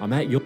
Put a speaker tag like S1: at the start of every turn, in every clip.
S1: mẹ giúp.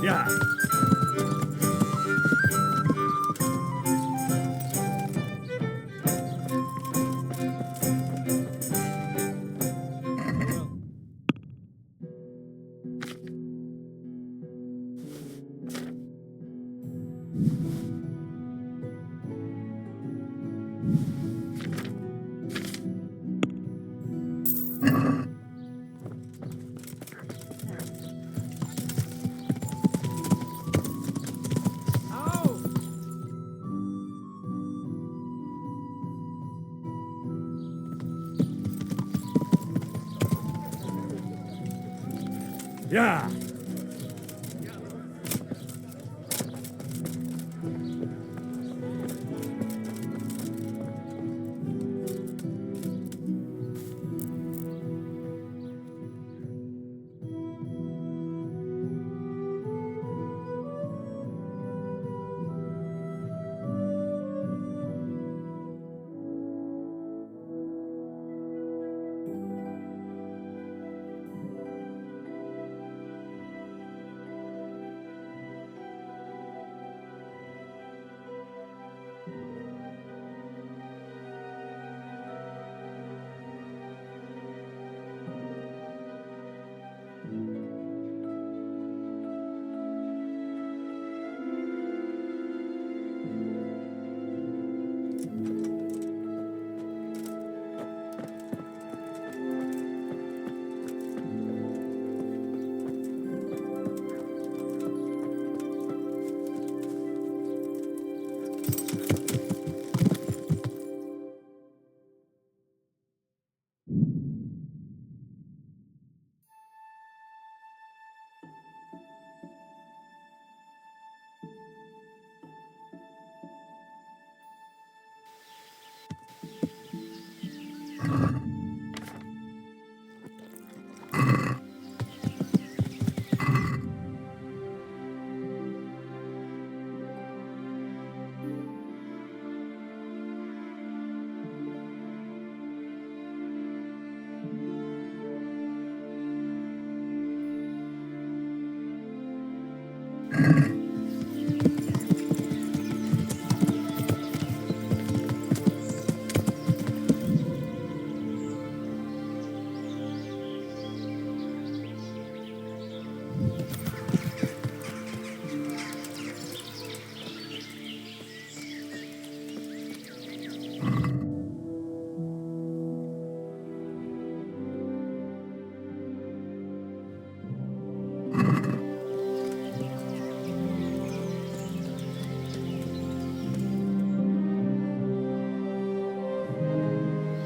S2: Ja. Ja.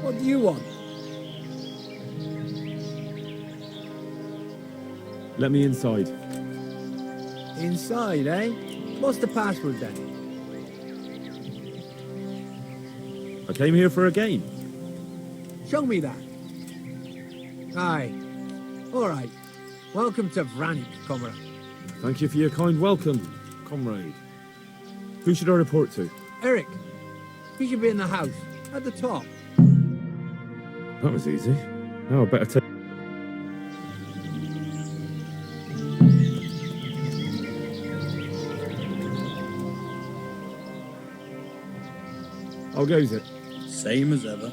S1: What do you want?
S2: Let me inside.
S1: Inside, eh? What's the password then?
S2: I came here for a game.
S1: Show me that. Aye. All right. Welcome to Vranik, comrade.
S2: Thank you for your kind welcome, comrade. Who should I report to?
S1: Eric, he should be in the house, at the top.
S2: That was easy. Now I better take... How goes it?
S3: Same as ever.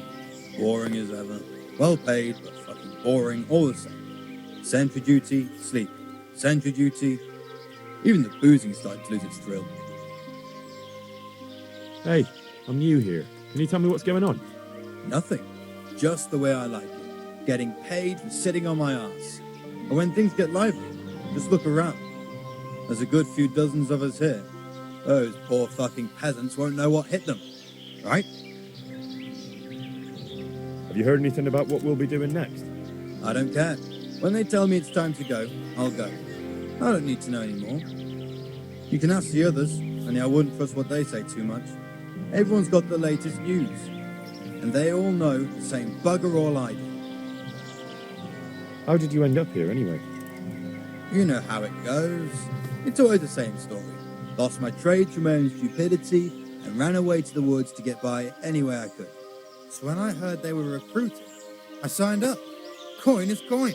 S3: Boring as ever. Well paid, but fucking boring all the same. Sentry duty, sleep. Sentry duty. Even the boozing's starting to lose its thrill.
S2: Hey, I'm new here. Can you tell me what's going on?
S3: Nothing. Just the way I like it. Getting paid for sitting on my ass. And when things get lively, just look around. There's a good few dozens of us here. Those poor fucking peasants won't know what hit them. Right?
S2: Have you heard anything about what we'll be doing next?
S3: I don't care. When they tell me it's time to go, I'll go. I don't need to know anymore. You can ask the others, only I wouldn't trust what they say too much. Everyone's got the latest news. And they all know the same bugger all I do.
S2: How did you end up here anyway?
S3: You know how it goes. It's always the same story. Lost my trade through my own stupidity and ran away to the woods to get by any way I could. So when I heard they were recruiting, I signed up. Coin is coin.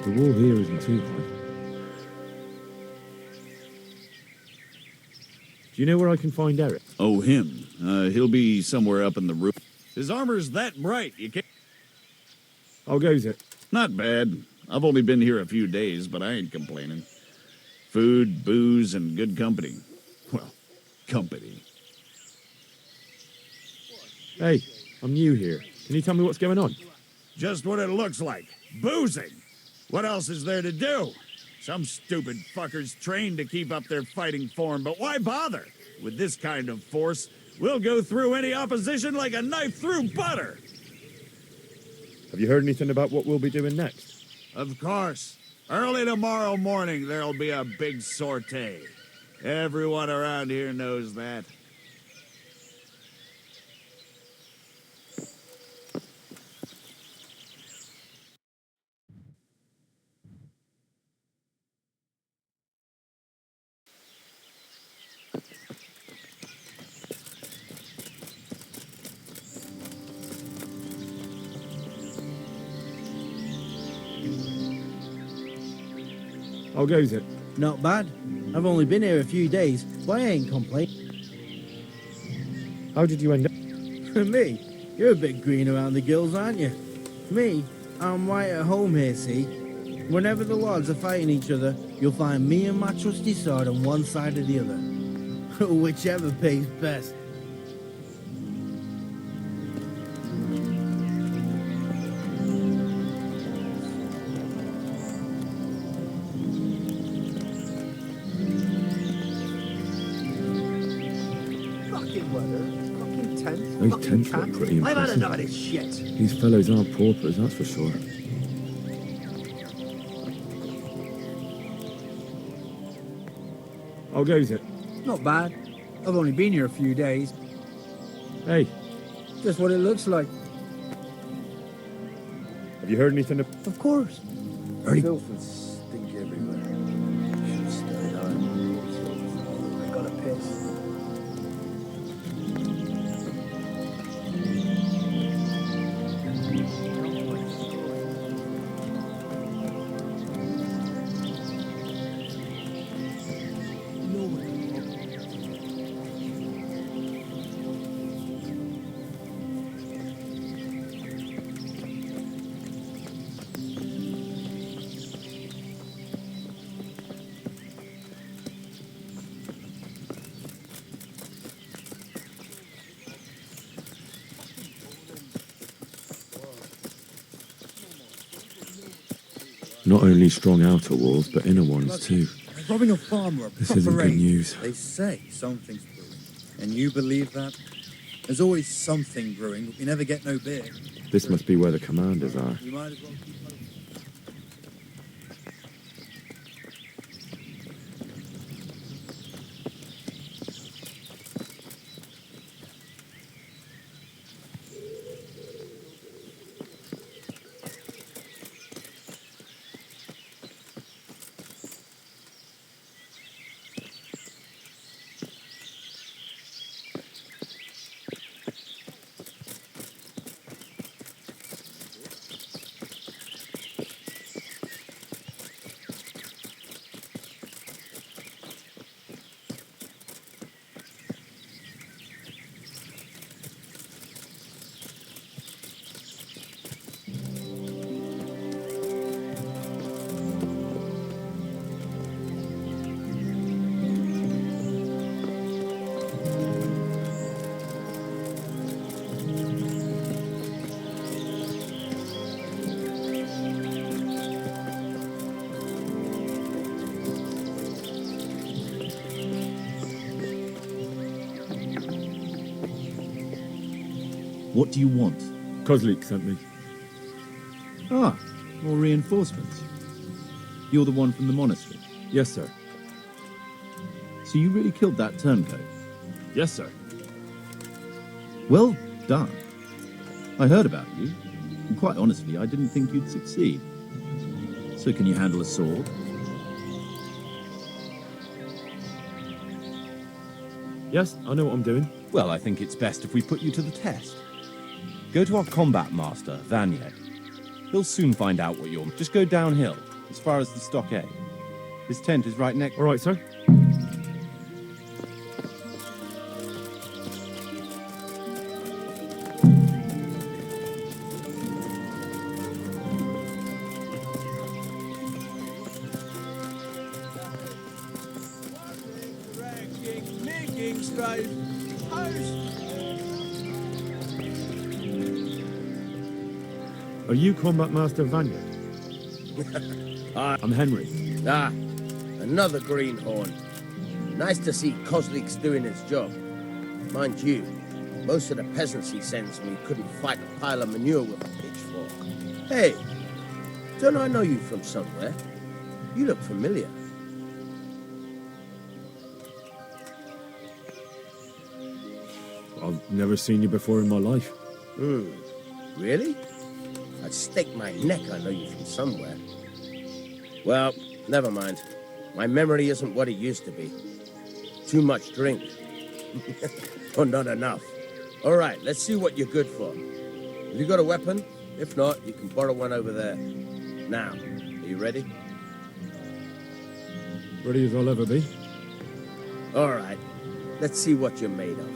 S2: The wall here isn't too high. Do you know where I can find Eric?
S4: Oh, him. He'll be somewhere up in the roof. His armor's that bright, you can't...
S2: How goes it?
S4: Not bad. I've only been here a few days, but I ain't complaining. Food, booze, and good company. Well, company.
S2: Hey, I'm new here. Can you tell me what's going on?
S4: Just what it looks like. Boozing! What else is there to do? Some stupid fuckers trained to keep up their fighting form, but why bother? With this kind of force, we'll go through any opposition like a knife through butter!
S2: Have you heard anything about what we'll be doing next?
S4: Of course. Early tomorrow morning, there'll be a big sortie. Everyone around here knows that.
S2: How goes it?
S5: Not bad. I've only been here a few days, but I ain't complaining.
S2: How did you end up?
S5: Me? You're a bit green around the gills, aren't you? Me, I'm right at home here, see? Whenever the lads are fighting each other, you'll find me and my trusty sword on one side or the other. Whichever pays best.
S1: Fucking weather. Fucking tent.
S2: Those
S1: Fucking
S2: tents look
S1: camp.
S2: pretty
S1: I've had
S2: impressive.
S1: enough of this shit.
S2: These fellows aren't paupers, that's for sure. How goes it?
S1: Not bad. I've only been here a few days.
S2: Hey,
S1: Just what it looks like.
S2: have you heard anything of...
S1: Of course.
S6: Filth and stink everywhere. Should stay home.
S1: I gotta piss.
S2: Not only strong outer walls, but inner ones too.
S3: Robbing a farmer, a
S2: This
S3: proper
S2: isn't good
S3: raid.
S2: news.
S3: They say something's brewing. And you believe that? There's always something brewing, but we never get no beer.
S2: This must be where the commanders are.
S3: You might as well keep
S7: What do you want?
S2: Kozlik sent me.
S7: Ah, more reinforcements. You're the one from the monastery.
S2: Yes, sir.
S7: So you really killed that turncoat?
S2: Yes, sir.
S7: Well done. I heard about you, and quite honestly, I didn't think you'd succeed. So can you handle a sword?
S2: Yes, I know what I'm doing.
S8: Well, I think it's best if we put you to the test. Go to our combat master, Vranik. He'll soon find out what you're... Just go downhill, as far as the stockade. His tent is right next...
S2: All right, sir. Are you Combat Master Vanya? I'm Henry.
S6: Ah, another greenhorn. Nice to see Kozlik's doing his job. Mind you, most of the peasants he sends me couldn't fight a pile of manure with a pitchfork. Hey, don't I know you from somewhere? You look familiar.
S2: I've never seen you before in my life.
S6: Really? I'd stake my neck I know you from somewhere. Well, never mind. My memory isn't what it used to be. Too much drink. Or not enough. All right, let's see what you're good for. Have you got a weapon? If not, you can borrow one over there. Now, are you ready?
S2: Ready as I'll ever be.
S6: All right, let's see what you're made of.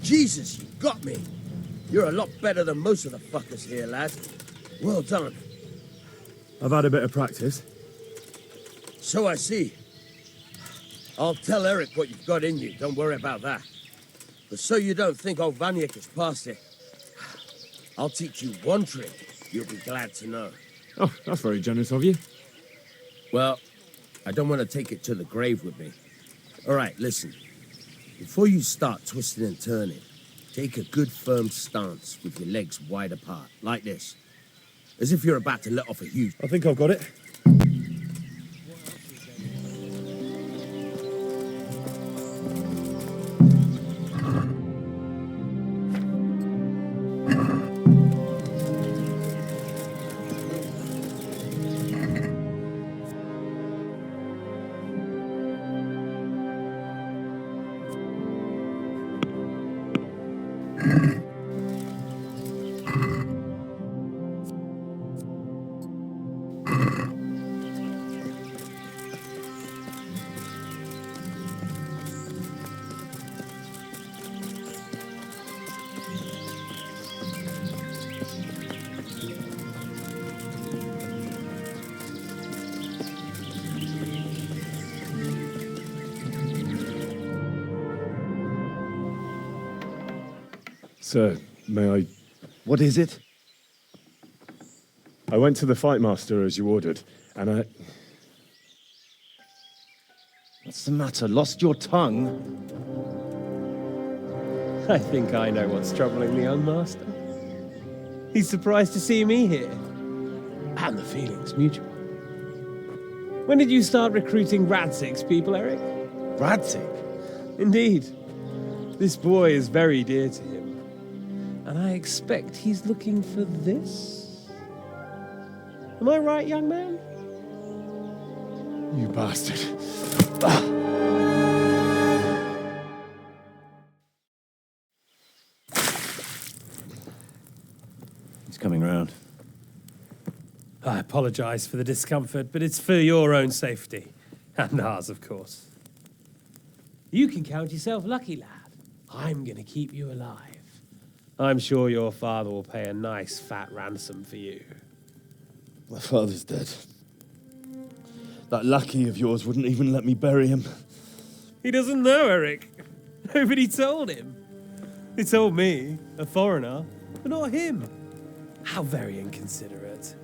S6: Jesus, you got me. You're a lot better than most of the fuckers here, lad. Well done.
S2: I've had a bit of practice.
S6: So I see. I'll tell Eric what you've got in you, don't worry about that. But so you don't think old Vranik has passed it, I'll teach you one trick you'll be glad to know.
S2: Oh, that's very generous of you.
S6: Well, I don't want to take it to the grave with me. All right, listen. Before you start twisting and turning, take a good firm stance with your legs wide apart, like this. As if you're about to let off a huge...
S2: I think I've got it. Sir, may I...
S8: What is it?
S2: I went to the Fight Master as you ordered, and I...
S8: What's the matter? Lost your tongue?
S9: I think I know what's troubling the young master. He's surprised to see me here. And the feeling's mutual. When did you start recruiting Radzig's people, Eric?
S8: Radzig?
S9: Indeed. This boy is very dear to him. And I expect he's looking for this? Am I right, young man?
S2: You bastard.
S8: He's coming round.
S9: I apologize for the discomfort, but it's for your own safety. And ours, of course. You can count yourself lucky, lad. I'm gonna keep you alive. I'm sure your father will pay a nice fat ransom for you.
S10: My father's dead. That lackey of yours wouldn't even let me bury him.
S9: He doesn't know, Eric. Nobody told him. They told me, a foreigner, but not him. How very inconsiderate.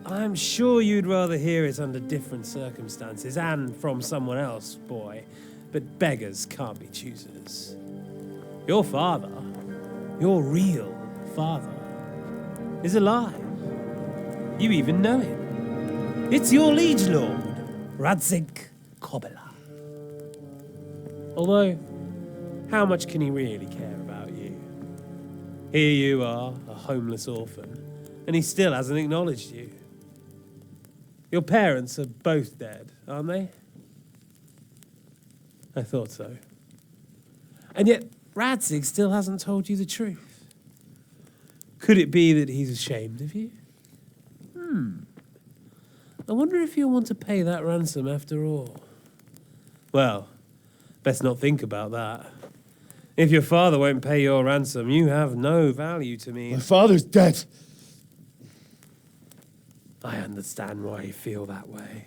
S9: I'm sure you'd rather hear it under different circumstances and from someone else, boy, but beggars can't be choosers. Your father, your real father, is alive. You even know him. It's your liege lord, Radzig Kobyla. Although, how much can he really care about you? Here you are, a homeless orphan, and he still hasn't acknowledged you. Your parents are both dead, aren't they? I thought so. And yet, Radzig still hasn't told you the truth. Could it be that he's ashamed of you? I wonder if you'll want to pay that ransom after all. Well, best not think about that. If your father won't pay your ransom, you have no value to me.
S10: My father's dead.
S9: I understand why you feel that way.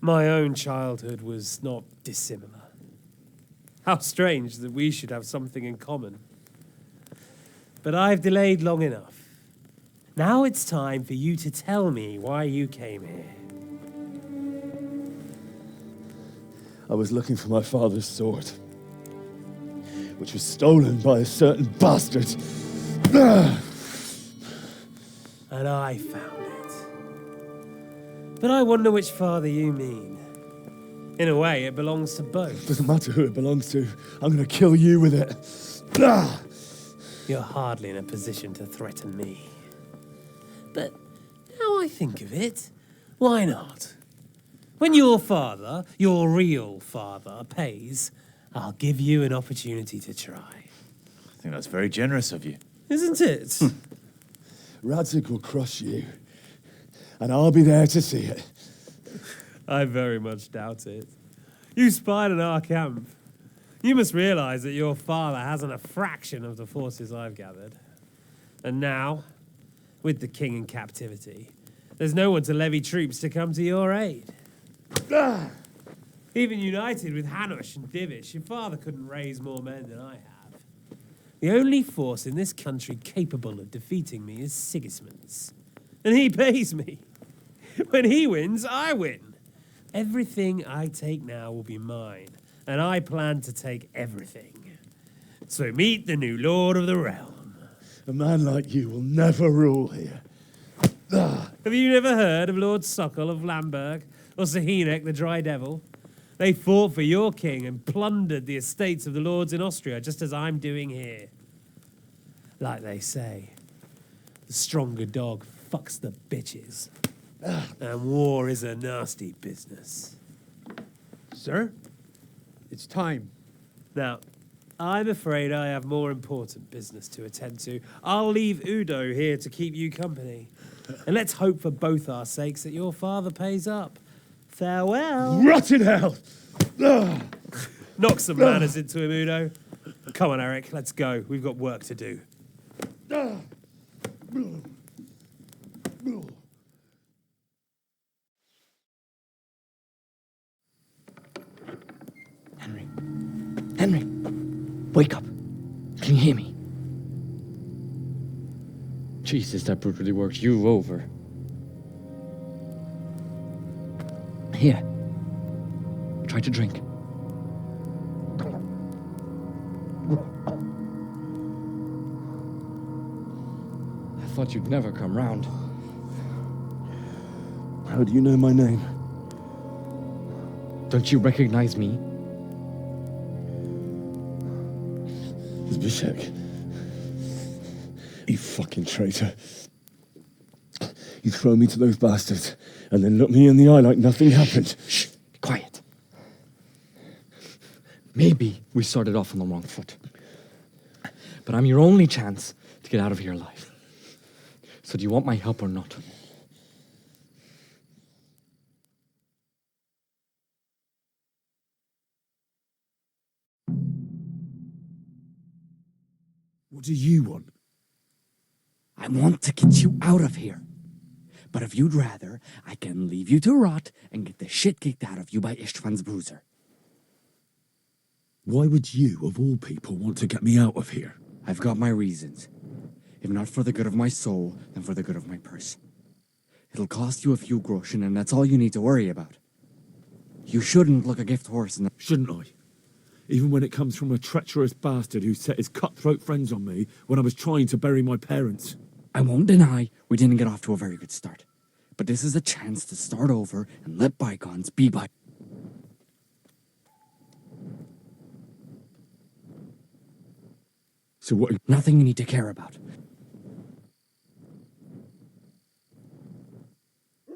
S9: My own childhood was not dissimilar. How strange that we should have something in common. But I've delayed long enough. Now it's time for you to tell me why you came here.
S10: I was looking for my father's sword, which was stolen by a certain bastard.
S9: And I found it. But I wonder which father you mean. In a way, it belongs to both.
S10: Doesn't matter who it belongs to. I'm going to kill you with it.
S9: You're hardly in a position to threaten me. But now I think of it, why not? When your father, your real father, pays, I'll give you an opportunity to try.
S11: I think that's very generous of you.
S9: Isn't it?
S10: Radzik will crush you, and I'll be there to see it.
S9: I very much doubt it. You spied on our camp. You must realize that your father hasn't a fraction of the forces I've gathered. And now, with the king in captivity, there's no one to levy troops to come to your aid. Even united with Hanush and Divish, your father couldn't raise more men than I have. The only force in this country capable of defeating me is Sigismund's. And he pays me. When he wins, I win. Everything I take now will be mine, and I plan to take everything. So meet the new lord of the realm.
S10: A man like you will never rule here.
S9: Have you never heard of Lord Sokol of Lamberg, or Sahinek the Dry Devil? They fought for your king and plundered the estates of the lords in Austria, just as I'm doing here. Like they say, the stronger dog fucks the bitches. And war is a nasty business.
S1: Sir, it's time.
S9: Now, I'm afraid I have more important business to attend to. I'll leave Udo here to keep you company. And let's hope for both our sakes that your father pays up. Farewell.
S10: Rotten hell!
S9: Knock some manners into him, Udo. Come on, Eric, let's go. We've got work to do.
S12: Henry, wake up. Can you hear me? Jesus, that brutally worked you over. Here. Try to drink. I thought you'd never come round.
S10: How do you know my name?
S12: Don't you recognize me?
S10: Zbyszek. You fucking traitor. You throw me to those bastards and then look me in the eye like nothing happened.
S12: Shh, quiet. Maybe we started off on the wrong foot. But I'm your only chance to get out of here alive. So do you want my help or not?
S2: What do you want?
S12: I want to get you out of here. But if you'd rather, I can leave you to rot and get the shit kicked out of you by Istvan's bruiser.
S2: Why would you, of all people, want to get me out of here?
S12: I've got my reasons. If not for the good of my soul, then for the good of my purse. It'll cost you a few groschen, and that's all you need to worry about. You shouldn't look a gift horse in the...
S2: Shouldn't I? Even when it comes from a treacherous bastard who set his cutthroat friends on me when I was trying to bury my parents.
S12: I won't deny we didn't get off to a very good start. But this is a chance to start over and let bygones be by...
S2: So what...
S12: Nothing you need to care about.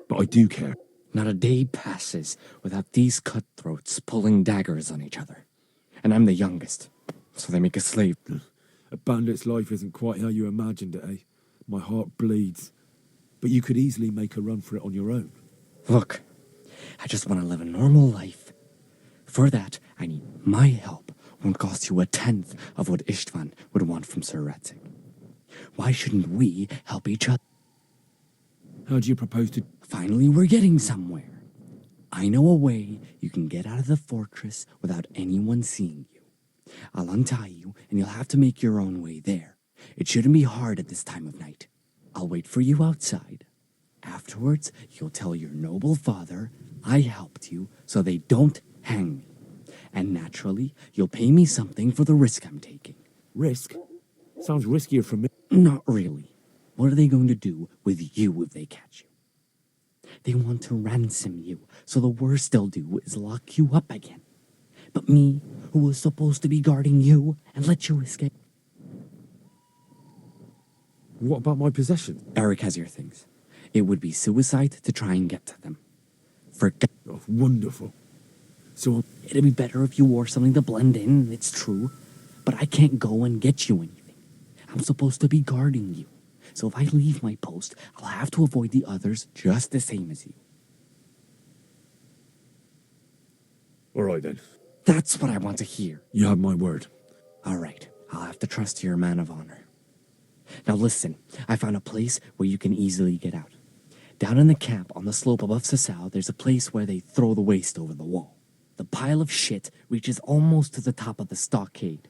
S2: But I do care.
S12: Not a day passes without these cutthroats pulling daggers on each other. And I'm the youngest, so they make a slave.
S2: A bandit's life isn't quite how you imagined it, eh? My heart bleeds. But you could easily make a run for it on your own.
S12: Look, I just want to live a normal life. For that, I need my help. Won't cost you a tenth of what Istvan would want from Sir Radzik. Why shouldn't we help each other?
S2: How do you propose to...
S12: Finally, we're getting somewhere. I know a way you can get out of the fortress without anyone seeing you. I'll untie you, and you'll have to make your own way there. It shouldn't be hard at this time of night. I'll wait for you outside. Afterwards, you'll tell your noble father I helped you so they don't hang me. And naturally, you'll pay me something for the risk I'm taking.
S2: Risk? Sounds riskier for me.
S12: Not really. What are they going to do with you if they catch you? They want to ransom you, so the worst they'll do is lock you up again. But me, who was supposed to be guarding you, and let you escape.
S2: What about my possessions?
S12: Eric has your things. It would be suicide to try and get to them. Forget.
S2: Oh, wonderful. So
S12: It'd be better if you wore something to blend in, it's true. But I can't go and get you anything. I'm supposed to be guarding you. So if I leave my post, I'll have to avoid the others just the same as you.
S2: all right then.
S12: That's what I want to hear.
S2: You have my word.
S12: All right, I'll have to trust you're a man of honor. Now listen, I found a place where you can easily get out. Down in the camp on the slope above Sasau, there's a place where they throw the waste over the wall. The pile of shit reaches almost to the top of the stockade.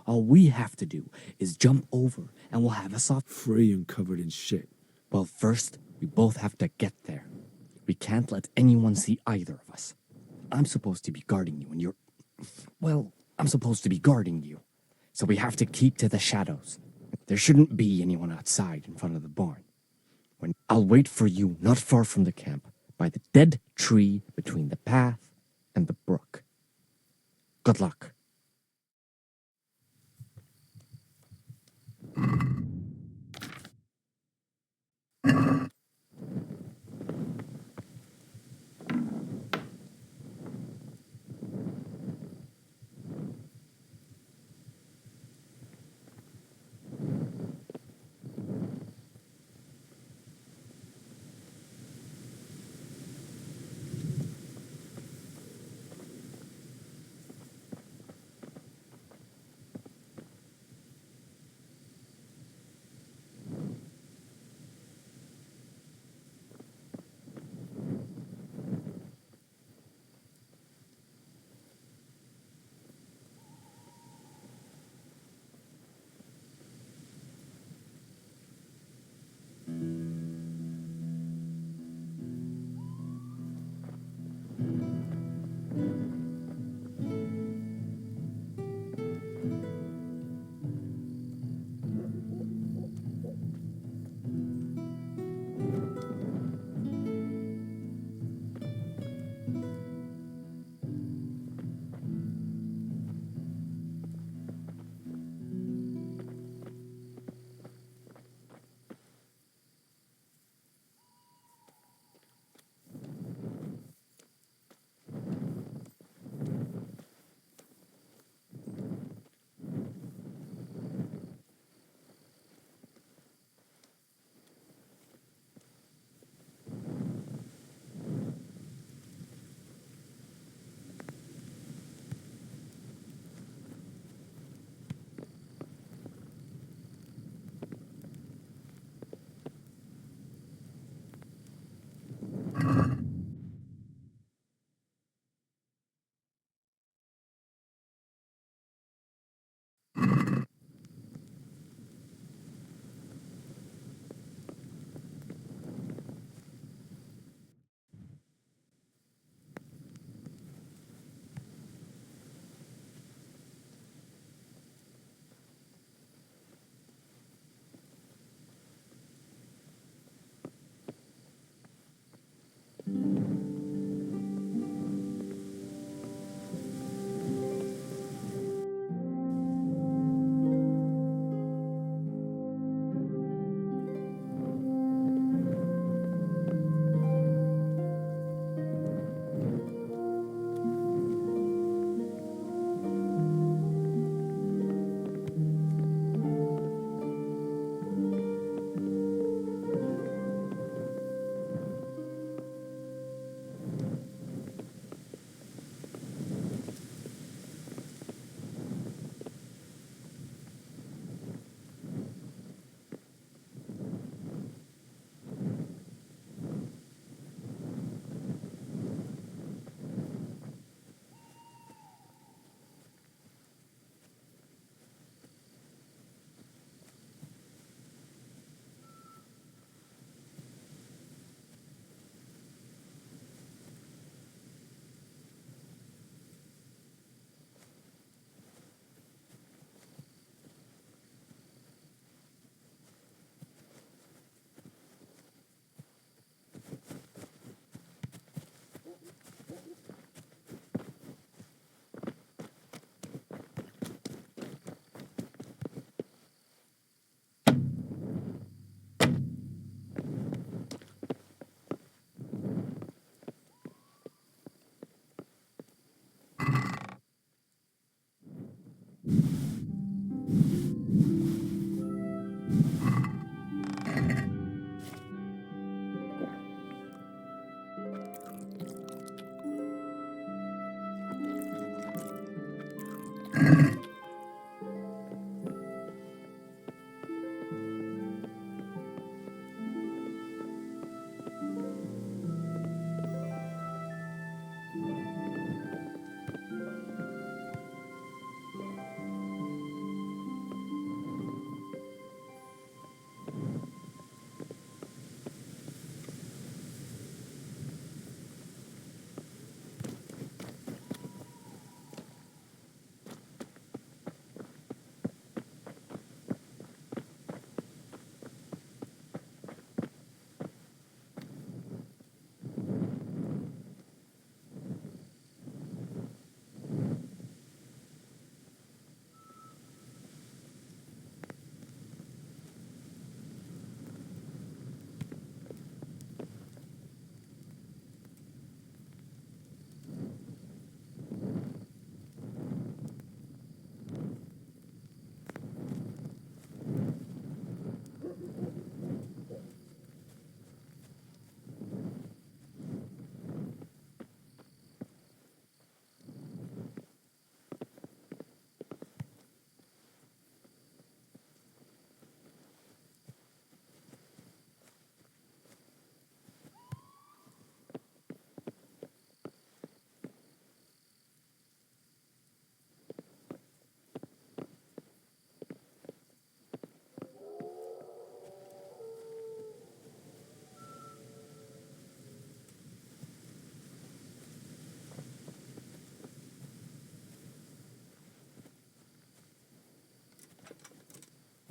S12: All we have to do is jump over and we'll have us off.
S2: Free and covered in shit.
S12: Well, first, we both have to get there. We can't let anyone see either of us. I'm supposed to be guarding you and you're... Well, I'm supposed to be guarding you. So we have to keep to the shadows. There shouldn't be anyone outside in front of the barn. I'll wait for you not far from the camp, by the dead tree between the path and the brook. Good luck.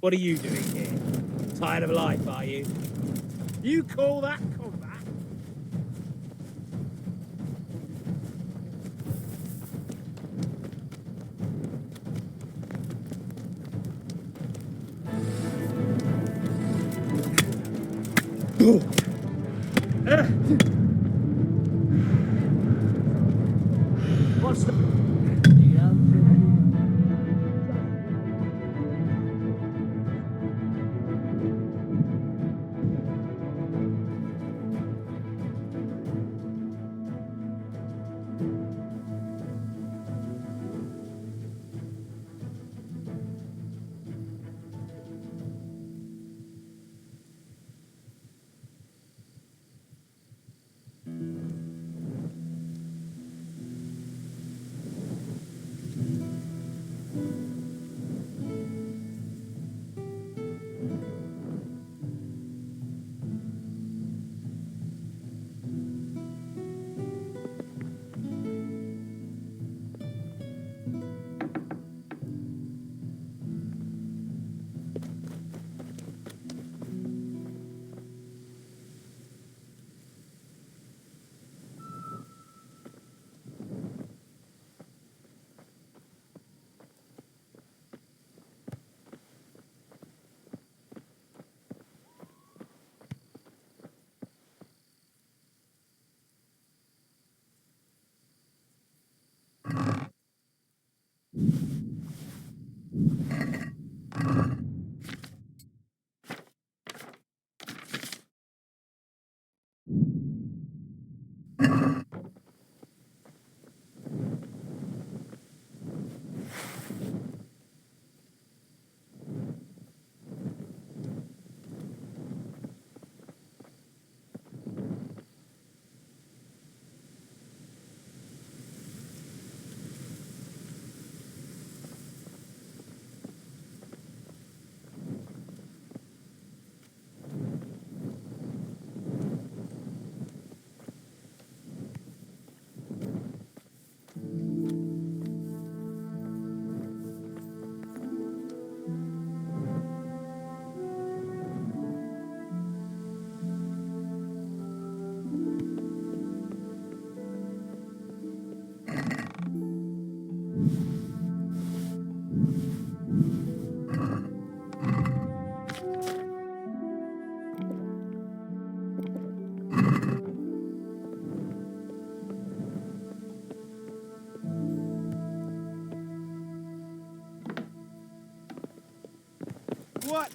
S9: What are you doing here? Tired of life, are you? You call that combat? What's the... What?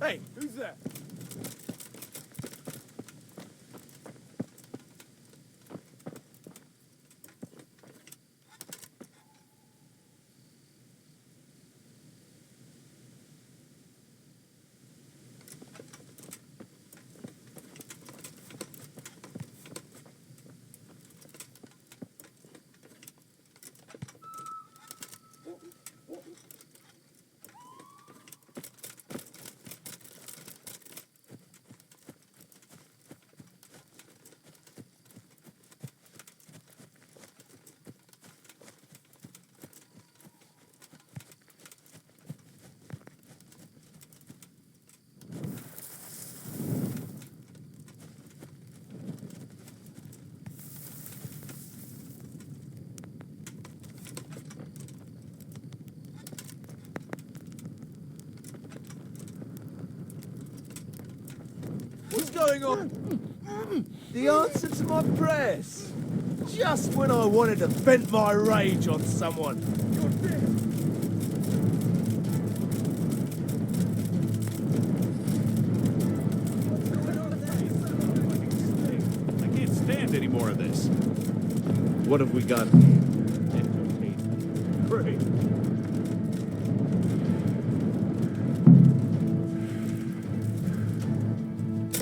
S10: Hey, who's there?
S13: What's going on? The answer to my prayers. Just when I wanted to vent my rage on someone.
S4: I can't stand any more of this.
S13: What have we got?
S4: Great.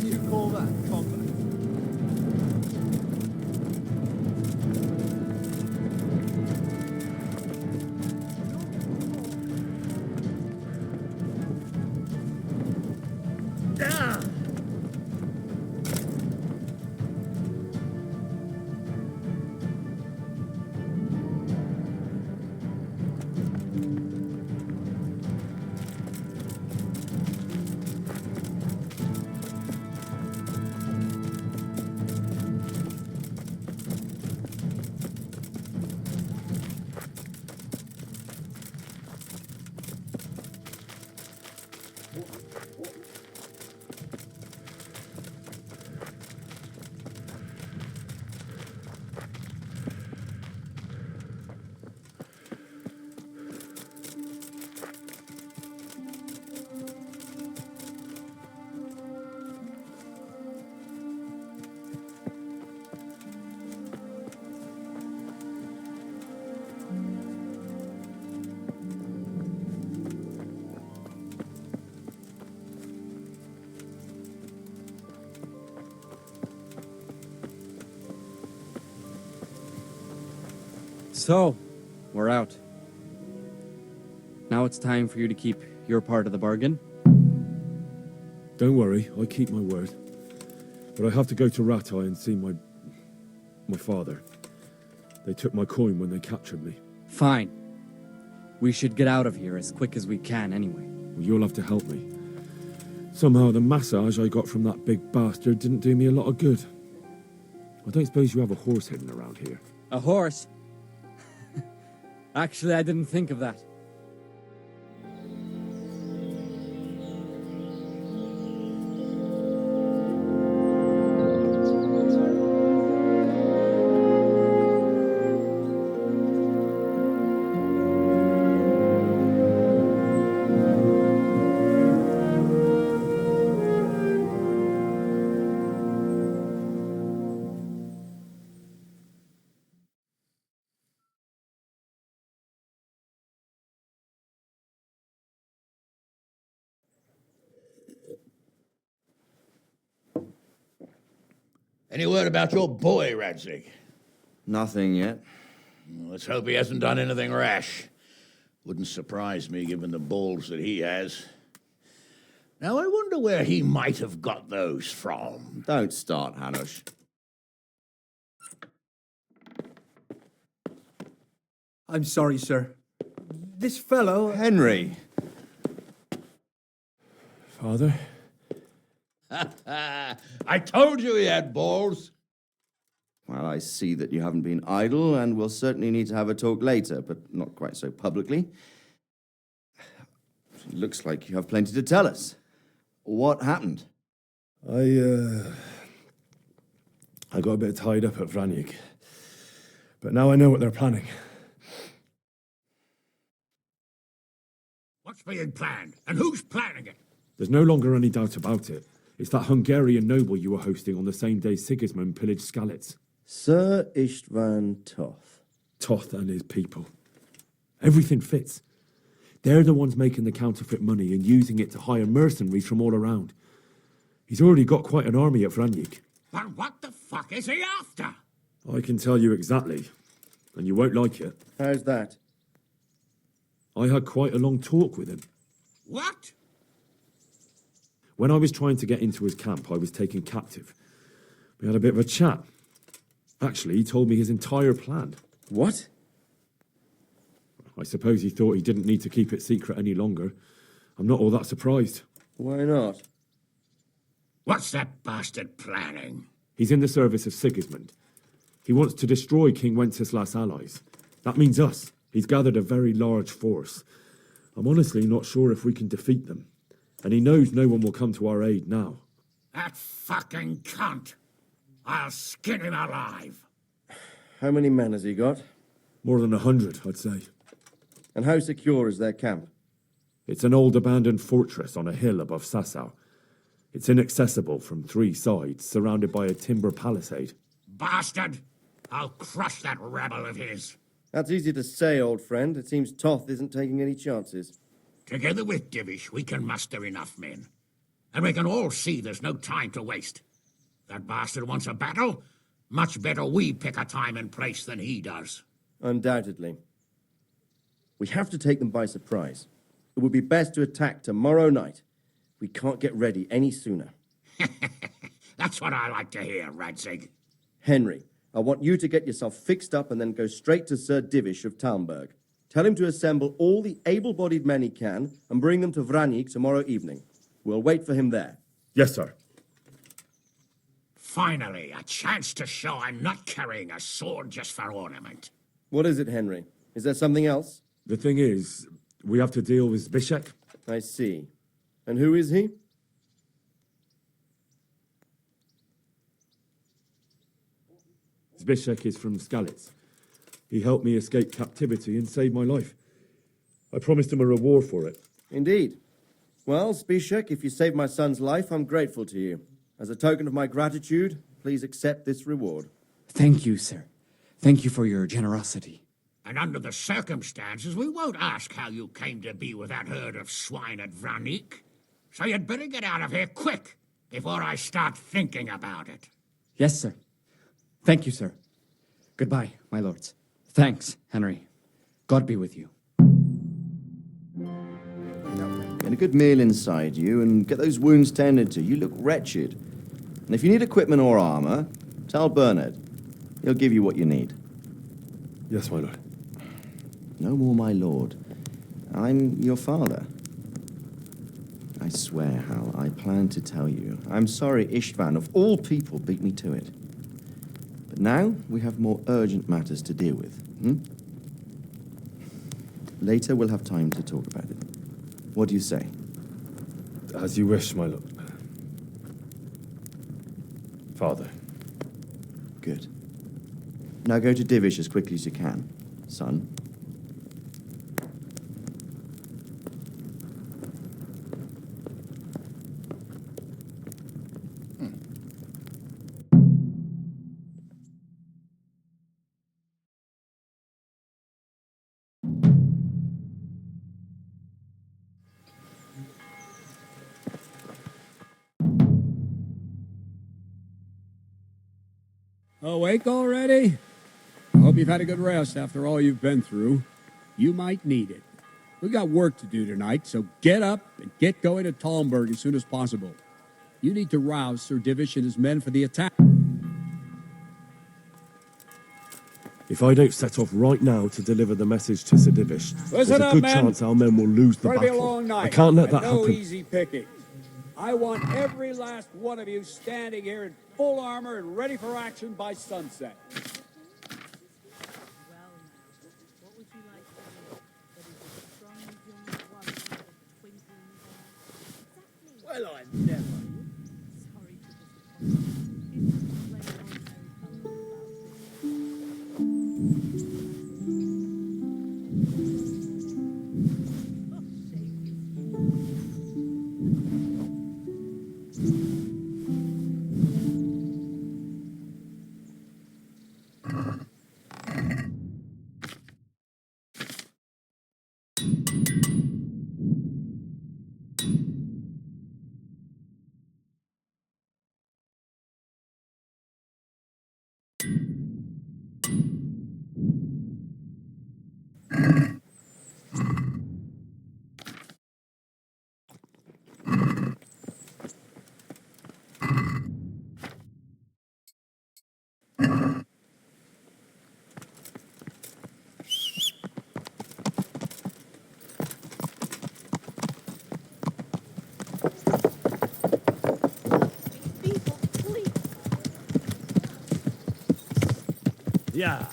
S13: You call that combat?
S12: So, we're out. Now it's time for you to keep your part of the bargain.
S2: Don't worry, I keep my word. But I have to go to Ratai and see my father. They took my coin when they captured me.
S12: Fine. We should get out of here as quick as we can anyway.
S2: Well, you'll have to help me. Somehow the massage I got from that big bastard didn't do me a lot of good. I don't suppose you have a horse hidden around here.
S12: A horse? Actually, I didn't think of that.
S14: Any word about your boy, Radzig?
S15: Nothing yet.
S14: Let's hope he hasn't done anything rash. Wouldn't surprise me, given the balls that he has. Now, I wonder where he might have got those from.
S15: Don't start, Hanush.
S1: I'm sorry, sir. This fellow...
S15: Henry!
S2: Father?
S14: I told you he had balls.
S15: Well, I see that you haven't been idle, and we'll certainly need to have a talk later, but not quite so publicly. It looks like you have plenty to tell us. What happened?
S2: I got a bit tied up at Vranik. But now I know what they're planning.
S14: What's being planned? And who's planning it?
S2: There's no longer any doubt about it. It's that Hungarian noble you were hosting on the same day Sigismund pillaged Skalitz.
S15: Sir Istvan Toth.
S2: Toth and his people. Everything fits. They're the ones making the counterfeit money and using it to hire mercenaries from all around. He's already got quite an army at Vranik.
S14: But what the fuck is he after?
S2: I can tell you exactly, and you won't like it.
S15: How's that?
S2: I had quite a long talk with him.
S14: What?
S2: When I was trying to get into his camp, I was taken captive. We had a bit of a chat. Actually, he told me his entire plan.
S15: What?
S2: I suppose he thought he didn't need to keep it secret any longer. I'm not all that surprised.
S15: Why not?
S14: What's that bastard planning?
S2: He's in the service of Sigismund. He wants to destroy King Wenceslas' allies. That means us. He's gathered a very large force. I'm honestly not sure if we can defeat them. And he knows no one will come to our aid now.
S14: That fucking cunt! I'll skin him alive!
S15: How many men has he got?
S2: More than 100, I'd say.
S15: And how secure is their camp?
S2: It's an old abandoned fortress on a hill above Sasau. It's inaccessible from 3 sides, surrounded by a timber palisade.
S14: Bastard! I'll crush that rebel of his!
S15: That's easy to say, old friend. It seems Toth isn't taking any chances.
S14: Together with Divish, we can muster enough men. And we can all see there's no time to waste. That bastard wants a battle. Much better we pick a time and place than he does.
S15: Undoubtedly. We have to take them by surprise. It would be best to attack tomorrow night. We can't get ready any sooner.
S14: That's what I like to hear, Radzig.
S15: Henry, I want you to get yourself fixed up and then go straight to Sir Divish of Talmberg. Tell him to assemble all the able-bodied men he can and bring them to Vranik tomorrow evening. We'll wait for him there.
S2: Yes, sir.
S14: Finally, a chance to show I'm not carrying a sword just for ornament.
S15: What is it, Henry? Is there something else?
S2: The thing is, we have to deal with Zbyszek.
S15: I see. And who is he?
S2: Zbyszek is from Skalitz. He helped me escape captivity and saved my life. I promised him a reward for it.
S15: Indeed. Well, Zbyszek, if you saved my son's life, I'm grateful to you. As a token of my gratitude, please accept this reward.
S12: Thank you, sir. Thank you for your generosity.
S14: And under the circumstances, we won't ask how you came to be with that herd of swine at Vranik. So you'd better get out of here quick, before I start thinking about it.
S12: Yes, sir. Thank you, sir. Goodbye, my lords. Thanks, Henry. God be with you.
S16: Get a good meal inside you and get those wounds tended to. You look wretched. And if you need equipment or armor, tell Bernard. He'll give you what you need.
S10: Yes, my lord.
S16: No more, my lord. I'm your father. I swear, Hal, I plan to tell you. I'm sorry Istvan, of all people, beat me to it. But now we have more urgent matters to deal with. Later we'll have time to talk about it. What do you say?
S10: As you wish, my lord. Father.
S16: Good. Now go to Divish as quickly as you can, son.
S1: Awake already? I hope you've had a good rest after all you've been through. You might need it. We've got work to do tonight, so get up and get going to Talmberg as soon as possible. You need to rouse Sir Divish and his men for the attack.
S2: If I don't set off right now to deliver the message to Sir Divish, there's
S1: Listen
S2: a
S1: up,
S2: good
S1: men.
S2: chance our men will lose the
S1: It's going to be a
S2: battle.
S1: long night.
S2: I can't let that
S1: no
S2: happen.
S1: easy picking. I want every last one of you standing here in full armor and ready for action by sunset.
S13: Well, I never.
S9: Yeah.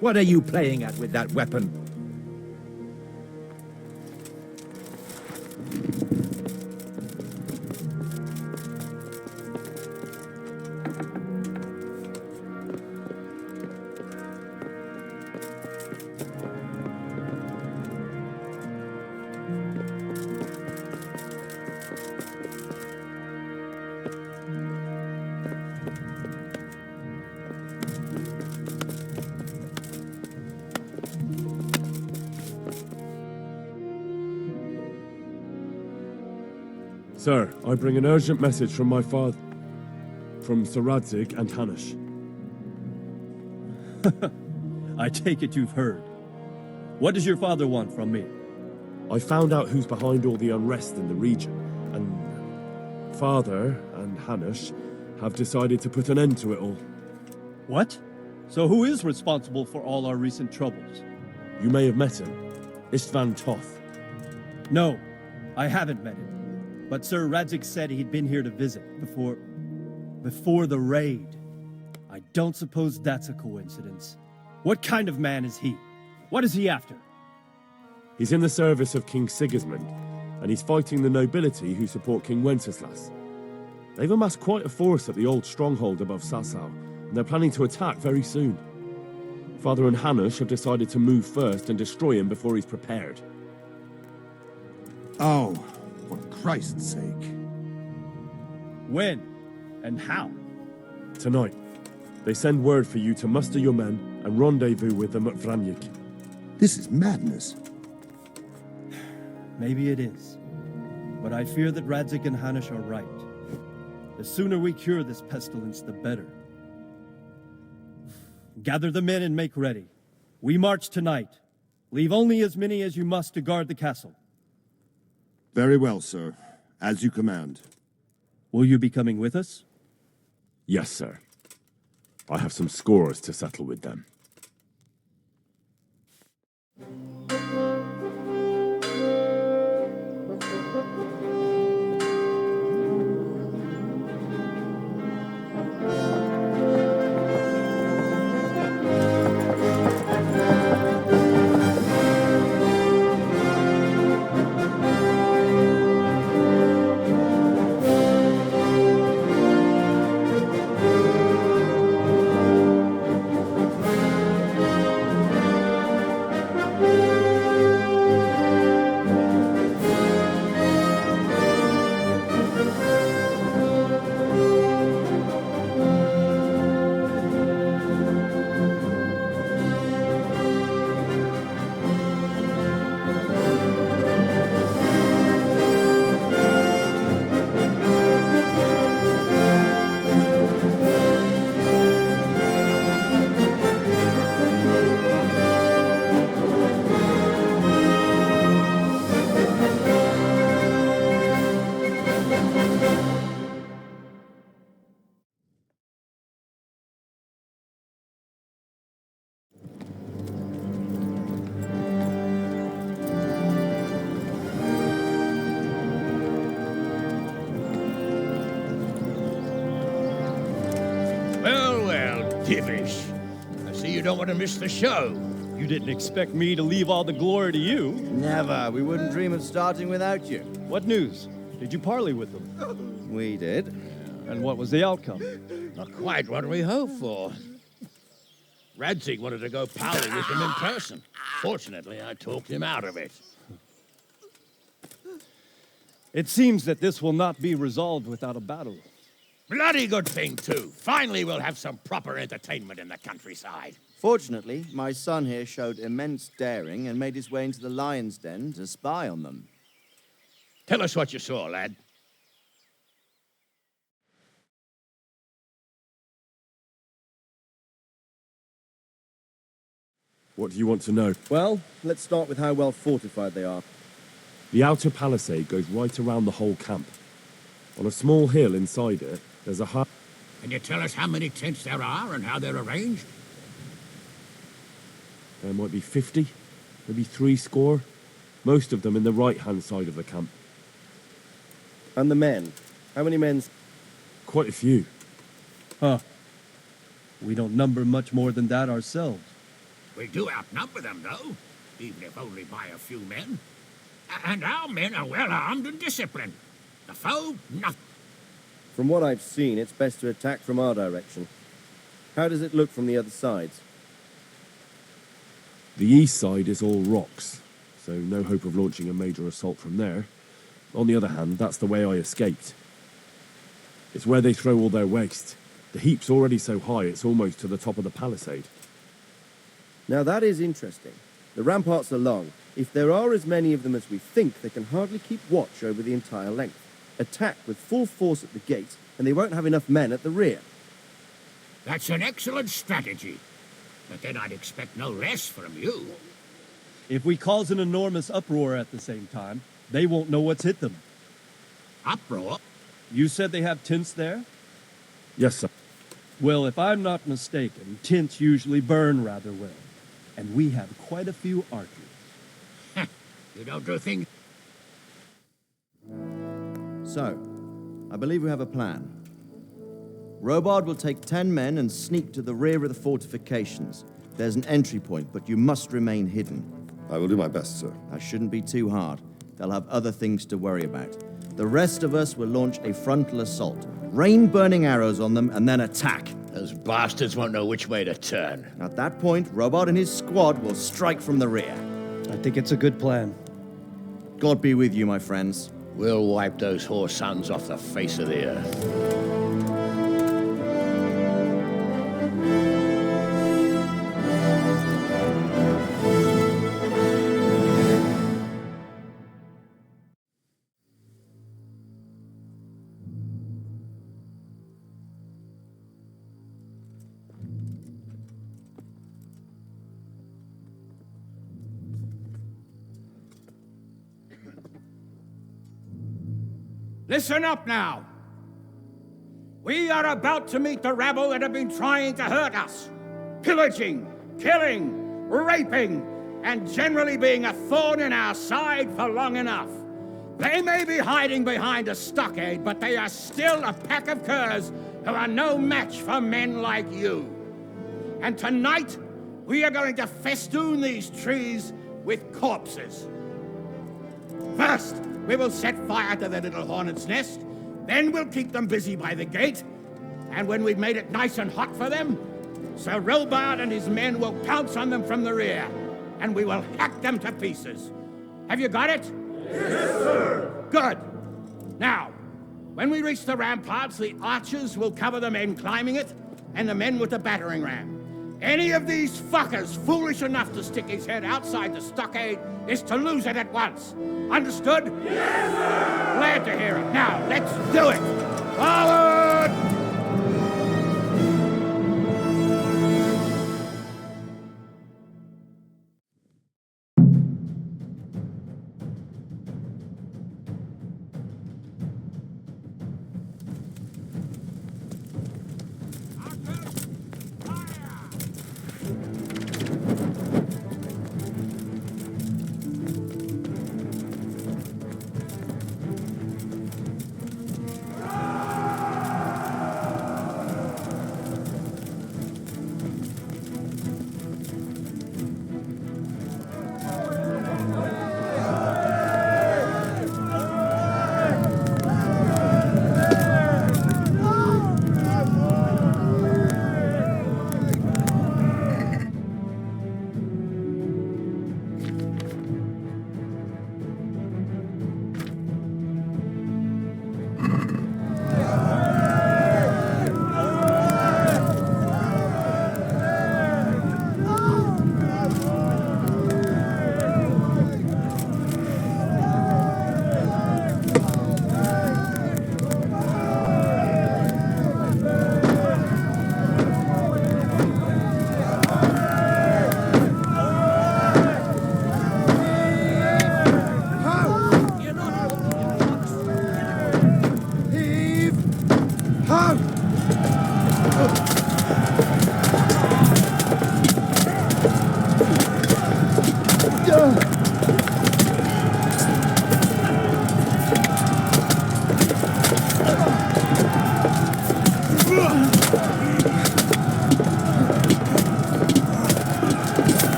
S17: What are you playing at with that weapon?
S2: Sir, I bring an urgent message from my father, from Sir Radzig and Hanush.
S18: I take it you've heard. What does your father want from me?
S2: I found out who's behind all the unrest in the region, and Father and Hanush have decided to put an end to it all.
S18: What? So who is responsible for all our recent troubles?
S2: You may have met him, Istvan Toth.
S18: No, I haven't met him. But Sir Radzig said he'd been here to visit before the raid. I don't suppose that's a coincidence. What kind of man is he? What is he after?
S2: He's in the service of King Sigismund, and he's fighting the nobility who support King Wenceslas. They've amassed quite a force at the old stronghold above Sasau, and they're planning to attack very soon. Father and Hanush have decided to move first and destroy him before he's prepared.
S19: Oh, for Christ's sake.
S18: When? And how?
S2: Tonight. They send word for you to muster your men and rendezvous with them at Vranik.
S19: This is madness.
S18: Maybe it is. But I fear that Radzig and Hanush are right. The sooner we cure this pestilence, the better. Gather the men and make ready. We march tonight. Leave only as many as you must to guard the castle.
S19: Very well, sir. As you command.
S18: Will you be coming with us?
S2: Yes, sir. I have some scores to settle with them.
S14: Divish. I see you don't want to miss the show.
S18: You didn't expect me to leave all the glory to you.
S16: Never. We wouldn't dream of starting without you.
S18: What news? Did you parley with them?
S16: We did.
S18: And what was the outcome?
S14: Not quite what we hoped for. Radzig wanted to go parley with him in person. Fortunately, I talked him out of it.
S18: It seems that this will not be resolved without a battle.
S14: Bloody good thing, too. Finally, we'll have some proper entertainment in the countryside.
S16: Fortunately, my son here showed immense daring and made his way into the lion's den to spy on them.
S14: Tell us what you saw, lad.
S2: What do you want to know?
S15: Well, let's start with how well fortified they are.
S2: The outer palisade goes right around the whole camp. On a small hill inside it, there's a hut.
S14: Can you tell us how many tents there are and how they're arranged?
S2: There might be 50, maybe 70. Most of them in the right-hand side of the camp.
S15: And the men? How many men?
S2: Quite a few.
S18: Huh. We don't number much more than that ourselves.
S14: We do outnumber them, though, even if only by a few men. And our men are well armed and disciplined. The foe, nothing.
S15: From what I've seen, it's best to attack from our direction. How does it look from the other sides?
S2: The east side is all rocks, so no hope of launching a major assault from there. On the other hand, that's the way I escaped. It's where they throw all their waste. The heap's already so high, it's almost to the top of the palisade.
S15: Now that is interesting. The ramparts are long. If there are as many of them as we think, they can hardly keep watch over the entire length. Attack with full force at the gate, and they won't have enough men at the rear.
S14: That's an excellent strategy. But then I'd expect no less from you.
S18: If we cause an enormous uproar at the same time, they won't know what's hit them.
S14: Uproar?
S18: You said they have tents there?
S2: Yes, sir.
S18: Well, if I'm not mistaken, tents usually burn rather well. And we have quite a few archers.
S14: You don't do things...
S16: So, I believe we have a plan. Robard will take 10 men and sneak to the rear of the fortifications. There's an entry point, but you must remain hidden.
S19: I will do my best, sir.
S16: That shouldn't be too hard. They'll have other things to worry about. The rest of us will launch a frontal assault. Rain burning arrows on them and then attack.
S14: Those bastards won't know which way to turn.
S16: At that point, Robard and his squad will strike from the rear.
S18: I think it's a good plan.
S16: God be with you, my friends.
S14: We'll wipe those whore sons off the face of the earth.
S20: Listen up now. We are about to meet the rabble that have been trying to hurt us. Pillaging, killing, raping, and generally being a thorn in our side for long enough. They may be hiding behind a stockade, but they are still a pack of curs who are no match for men like you. And tonight, we are going to festoon these trees with corpses. First, we will set fire to the little hornet's nest. Then we'll keep them busy by the gate. And when we've made it nice and hot for them, Sir Robard and his men will pounce on them from the rear. And we will hack them to pieces. Have you got it?
S13: Yes, sir!
S20: Good. Now, when we reach the ramparts, the archers will cover the men climbing it, and the men with the battering ram. Any of these fuckers foolish enough to stick his head outside the stockade is to lose it at once. Understood?
S13: Yes, sir!
S20: Glad to hear it. Now, let's do it! Forward!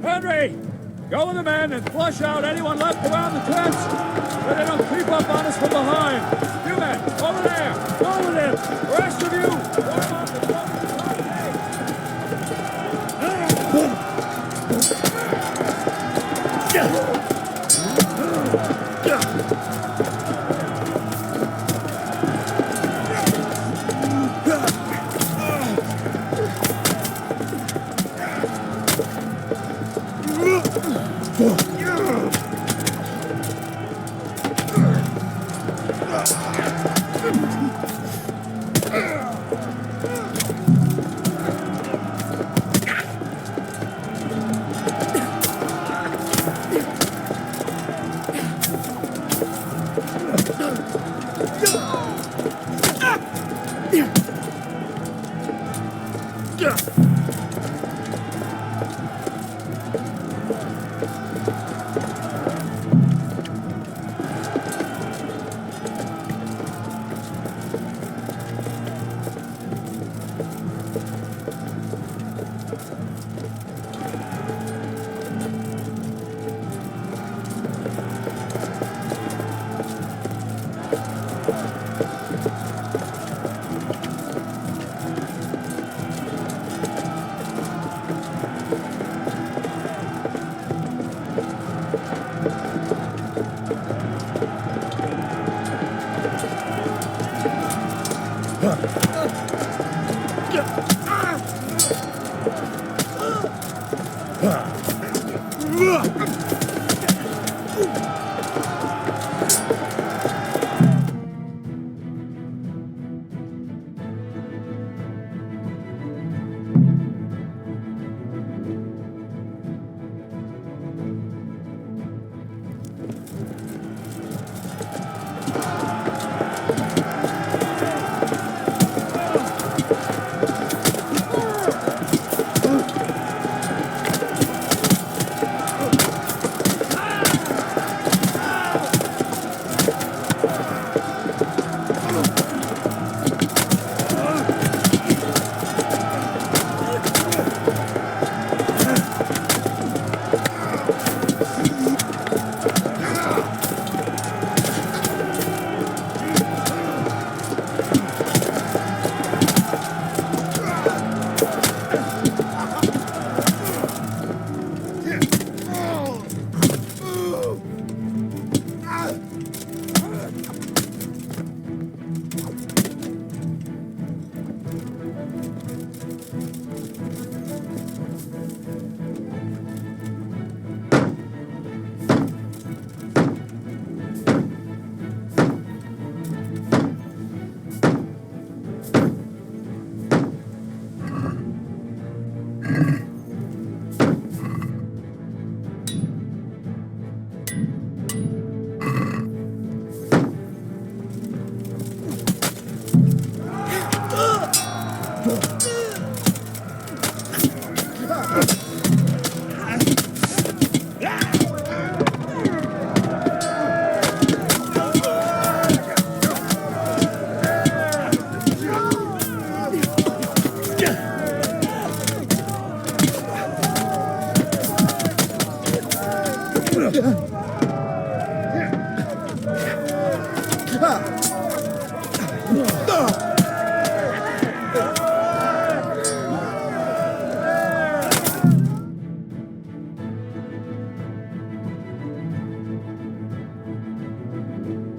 S1: Henry! Go with the men and flush out anyone left around the tents so they don't creep up on us from behind. You men, over there! Go with him! The rest of you, form up and go to the top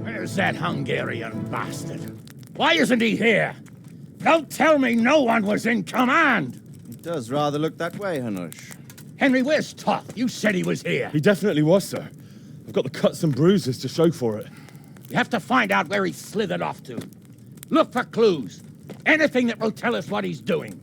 S14: Where's that Hungarian bastard? Why isn't he here? Don't tell me no one was in command!
S16: It does rather look that way, Hanush.
S14: Henry, where's Toth? You said he was here.
S2: He definitely was, sir. I've got the cuts and bruises to show for it.
S14: You have to find out where he slithered off to. Look for clues. Anything that will tell us what he's doing.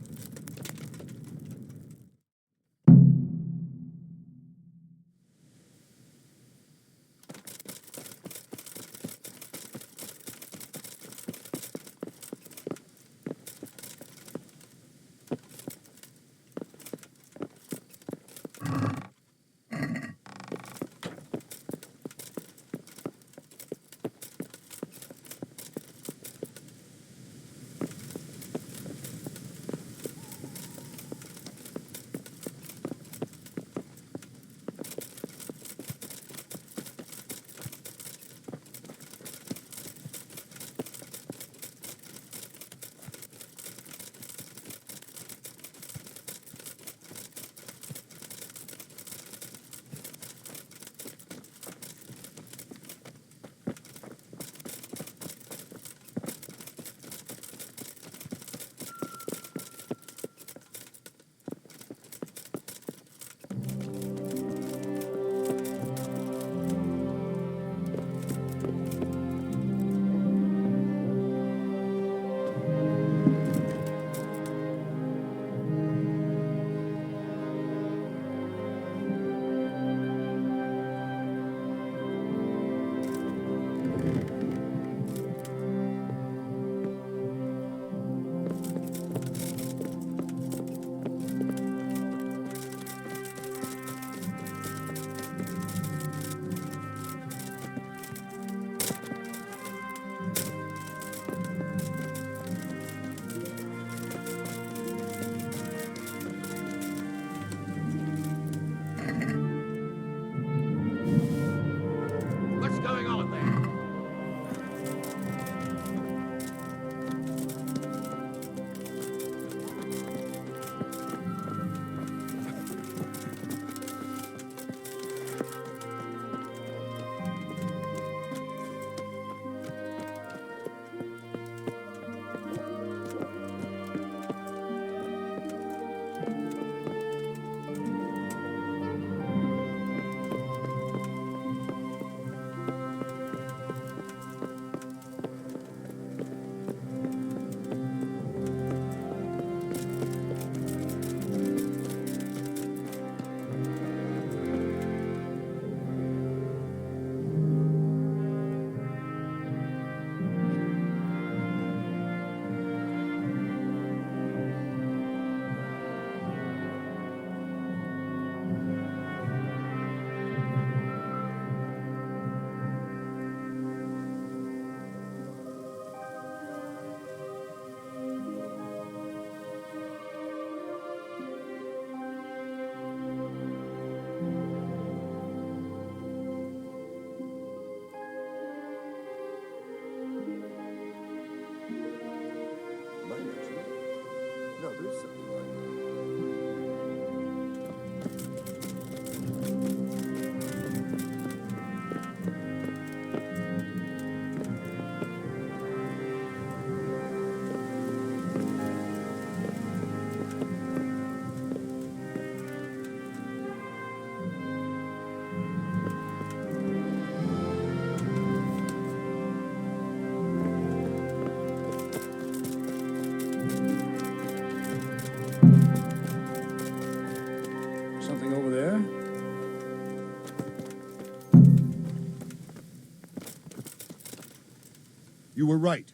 S19: You were right.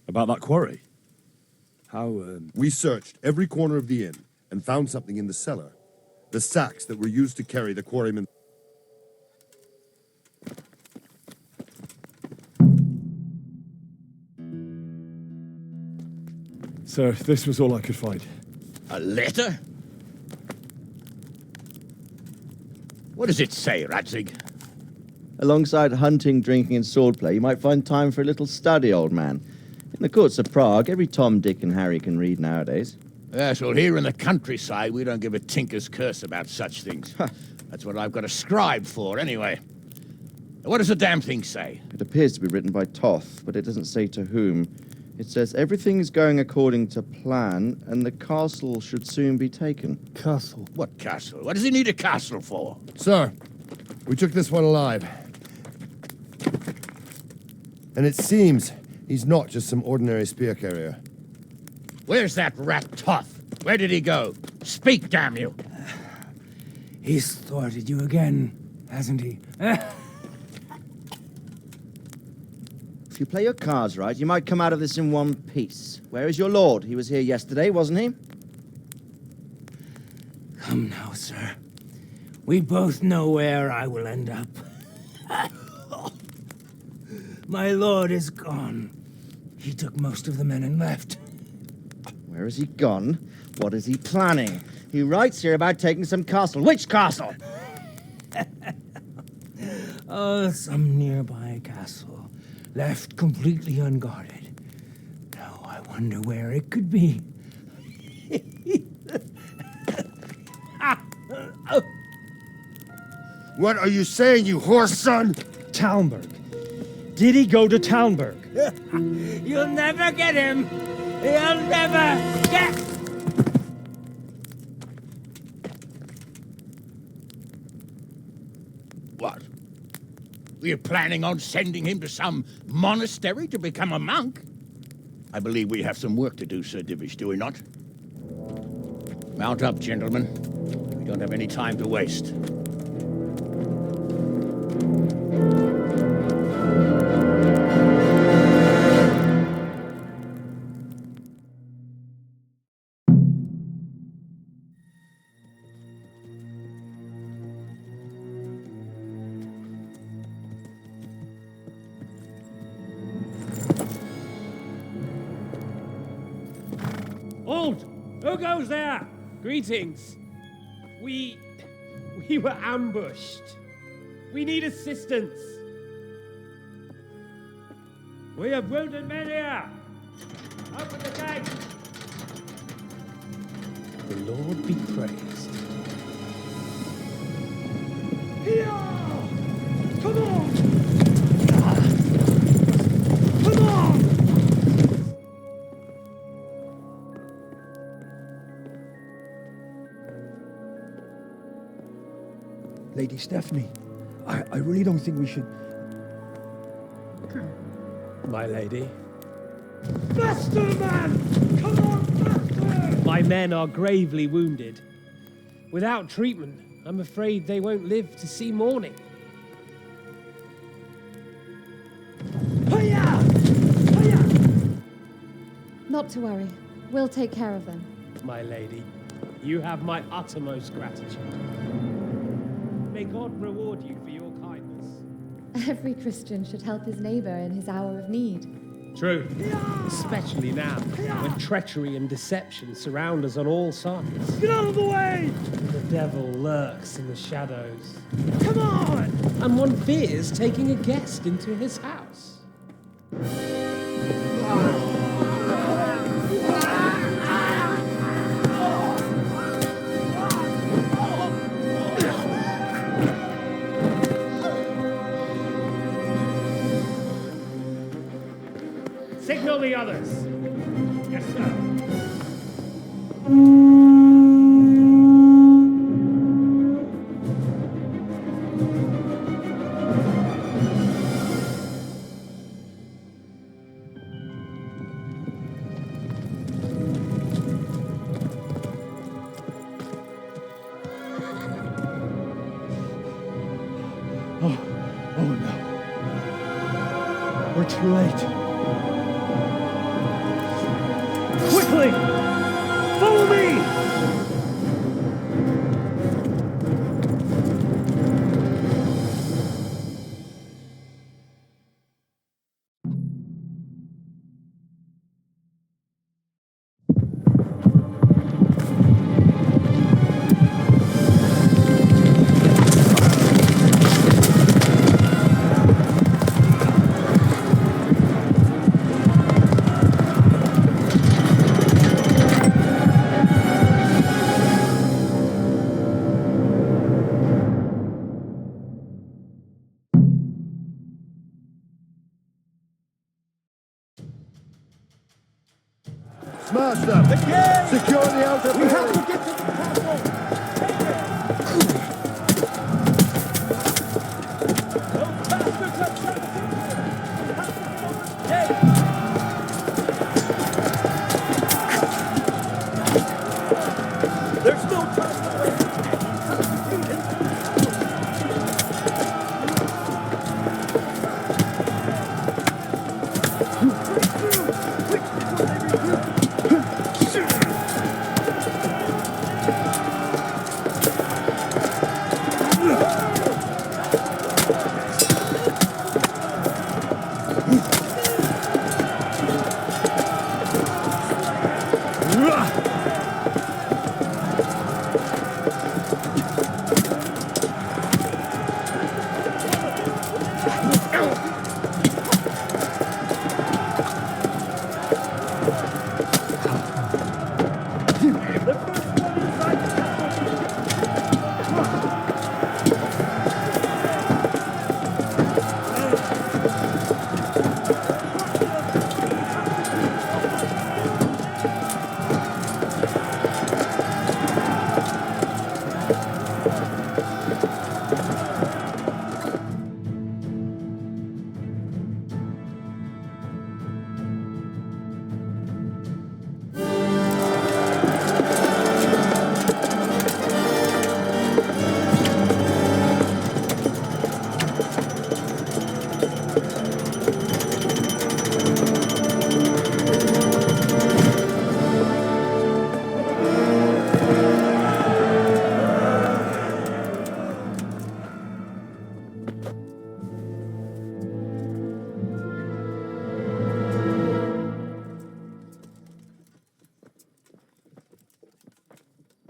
S10: About that quarry? How,
S19: We searched every corner of the inn and found something in the cellar. The sacks that were used to carry the quarrymen.
S10: Sir, this was all I could find.
S14: A letter? What does it say, Radzig?
S16: Alongside hunting, drinking, and swordplay, you might find time for a little study, old man. In the courts of Prague, every Tom, Dick, and Harry can read nowadays.
S14: Yes, well, here in the countryside, we don't give a tinker's curse about such things. That's what I've got a scribe for, anyway. What does the damn thing say?
S16: It appears to be written by Toth, but it doesn't say to whom. It says everything is going according to plan, and the castle should soon be taken.
S14: Castle? What castle? What does he need a castle for?
S19: Sir, we took this one alive. And it seems he's not just some ordinary spear carrier.
S14: Where's that rat Toth? Where did he go? Speak, damn you!
S21: He's thwarted you again, hasn't he?
S16: If you play your cards right, you might come out of this in one piece. Where is your lord? He was here yesterday, wasn't he?
S21: Come now, sir. We both know where I will end up. My lord is gone. He took most of the men and left.
S16: Where has he gone? What is he planning? He writes here about taking some castle. Which castle?
S21: Oh, some nearby castle, left completely unguarded. Now I wonder where it could be.
S19: What are you saying, you horse son?
S18: Talmberg. Did he go to Talmberg?
S21: You'll never get him. You'll never get...
S14: What? Were you planning on sending him to some monastery to become a monk? I believe we have some work to do, Sir Divish, do we not? Mount up, gentlemen. We don't have any time to waste.
S9: Halt! Who goes there? Greetings. We were ambushed. We need assistance. We have wounded men here. Open the gate. The Lord be praised.
S13: Here! Come on! Come on!
S22: Lady Stephanie, I really don't think we should...
S9: My lady.
S13: Faster, man! Come on, faster!
S9: My men are gravely wounded. Without treatment, I'm afraid they won't live to see morning.
S23: Not to worry. We'll take care of them.
S9: My lady, you have my uttermost gratitude. May God reward you for your kindness.
S23: Every Christian should help his neighbor in his hour of need.
S9: True. Especially now, when treachery and deception surround us on all sides.
S13: Get out of the way!
S9: The devil lurks in the shadows.
S13: Come on!
S9: And one fears taking a guest into his house.
S13: Signal the others. Yes, sir.
S22: Oh no. We're too late.
S9: Quickly! Follow me!
S19: Smash them!
S13: The gate!
S19: Secure the outer
S13: We have
S19: building!
S13: to get to the castle! There's no time to wait!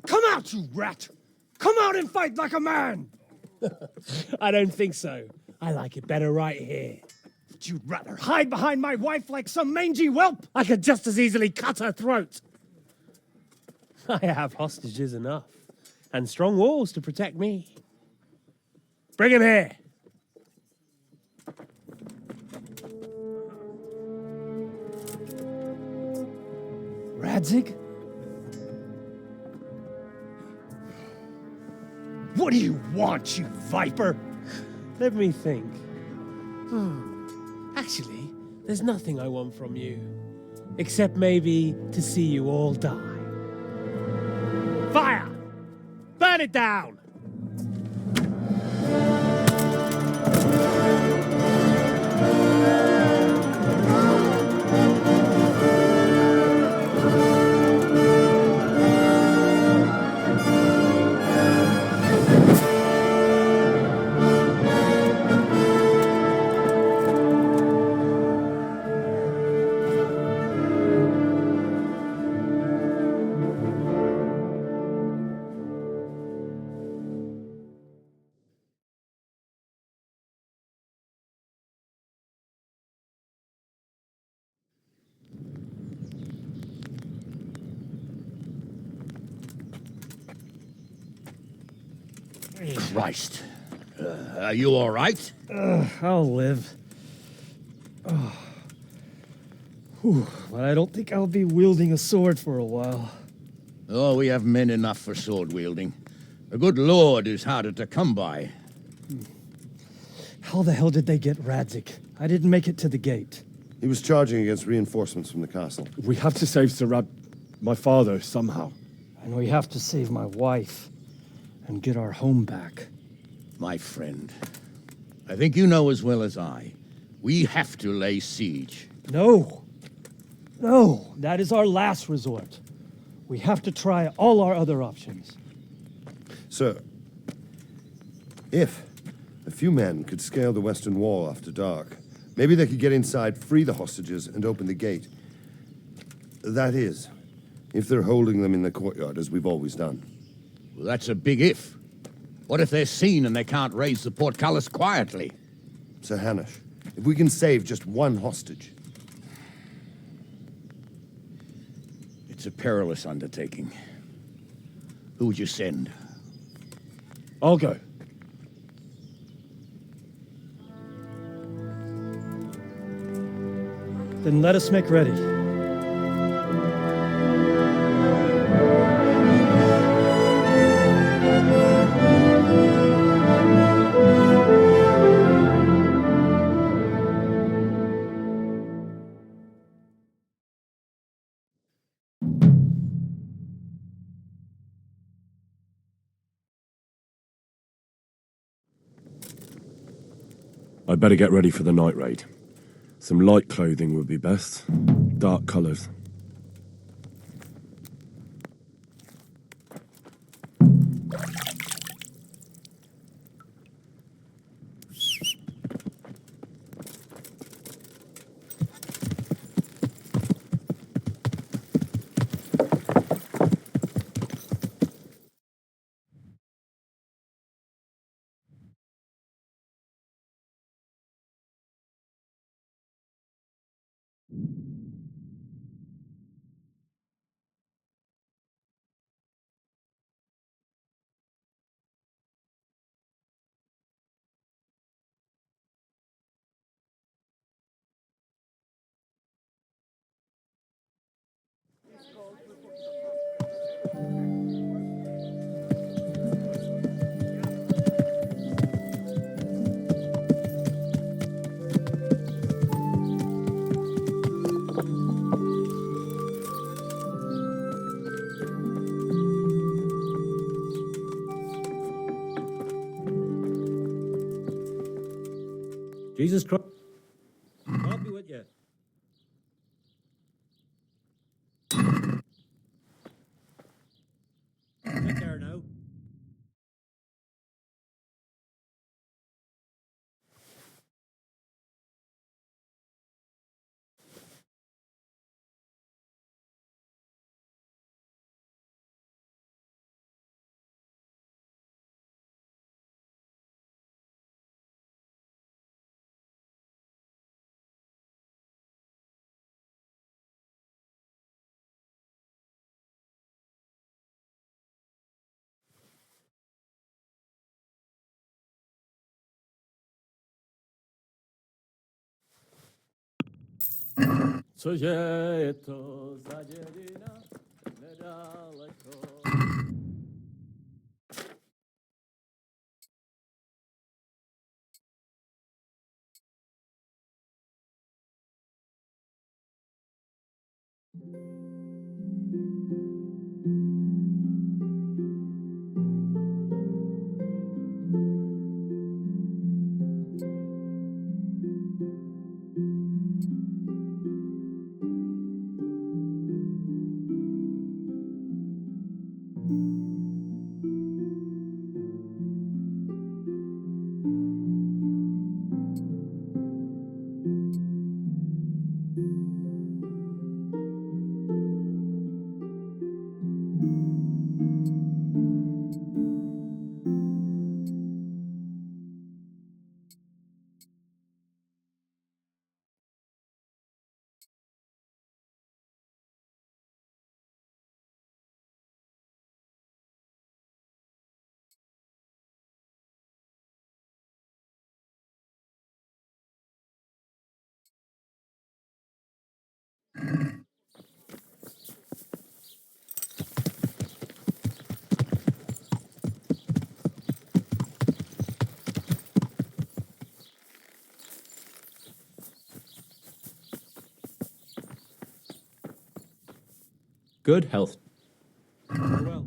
S9: Come out, you rat! Come out and fight like a man! I don't think so. I like it better right here. Would you rather hide behind my wife like some mangy whelp? I could just as easily cut her throat. I have hostages enough, and strong walls to protect me. Bring him here. Radzig? What do you want, you viper? Let me think. Actually, there's nothing I want from you. Except maybe to see you all die. Fire! Burn it down!
S14: Christ. Are you all right?
S9: I'll live. Whew, but I don't think I'll be wielding a sword for a while.
S14: Oh, we have men enough for sword wielding. A good lord is harder to come by.
S18: How the hell did they get Radzig? I didn't make it to the gate.
S19: He was charging against reinforcements from the castle.
S10: We have to save Sir my father, somehow.
S18: And we have to save my wife and get our home back.
S14: My friend, I think you know as well as I. We have to lay siege.
S18: No!
S21: No, that is our last resort. We have to try all our other options.
S19: Sir, if a few men could scale the western wall after dark, maybe they could get inside, free the hostages, and open the gate. That is, if they're holding them in the courtyard as we've always done.
S14: Well, that's a big if. What if they're seen and they can't raise the portcullis quietly?
S19: Sir Hanush, if we can save just one hostage.
S14: It's a perilous undertaking. Who would you send?
S2: I'll go.
S21: Then let us make ready.
S10: I'd better get ready for the night raid. Some light clothing would be best. Dark colours.
S2: Jesus Christ. God be with you. Take care now. Cože je to za dědina nedaleko?
S3: Good health.
S21: Farewell.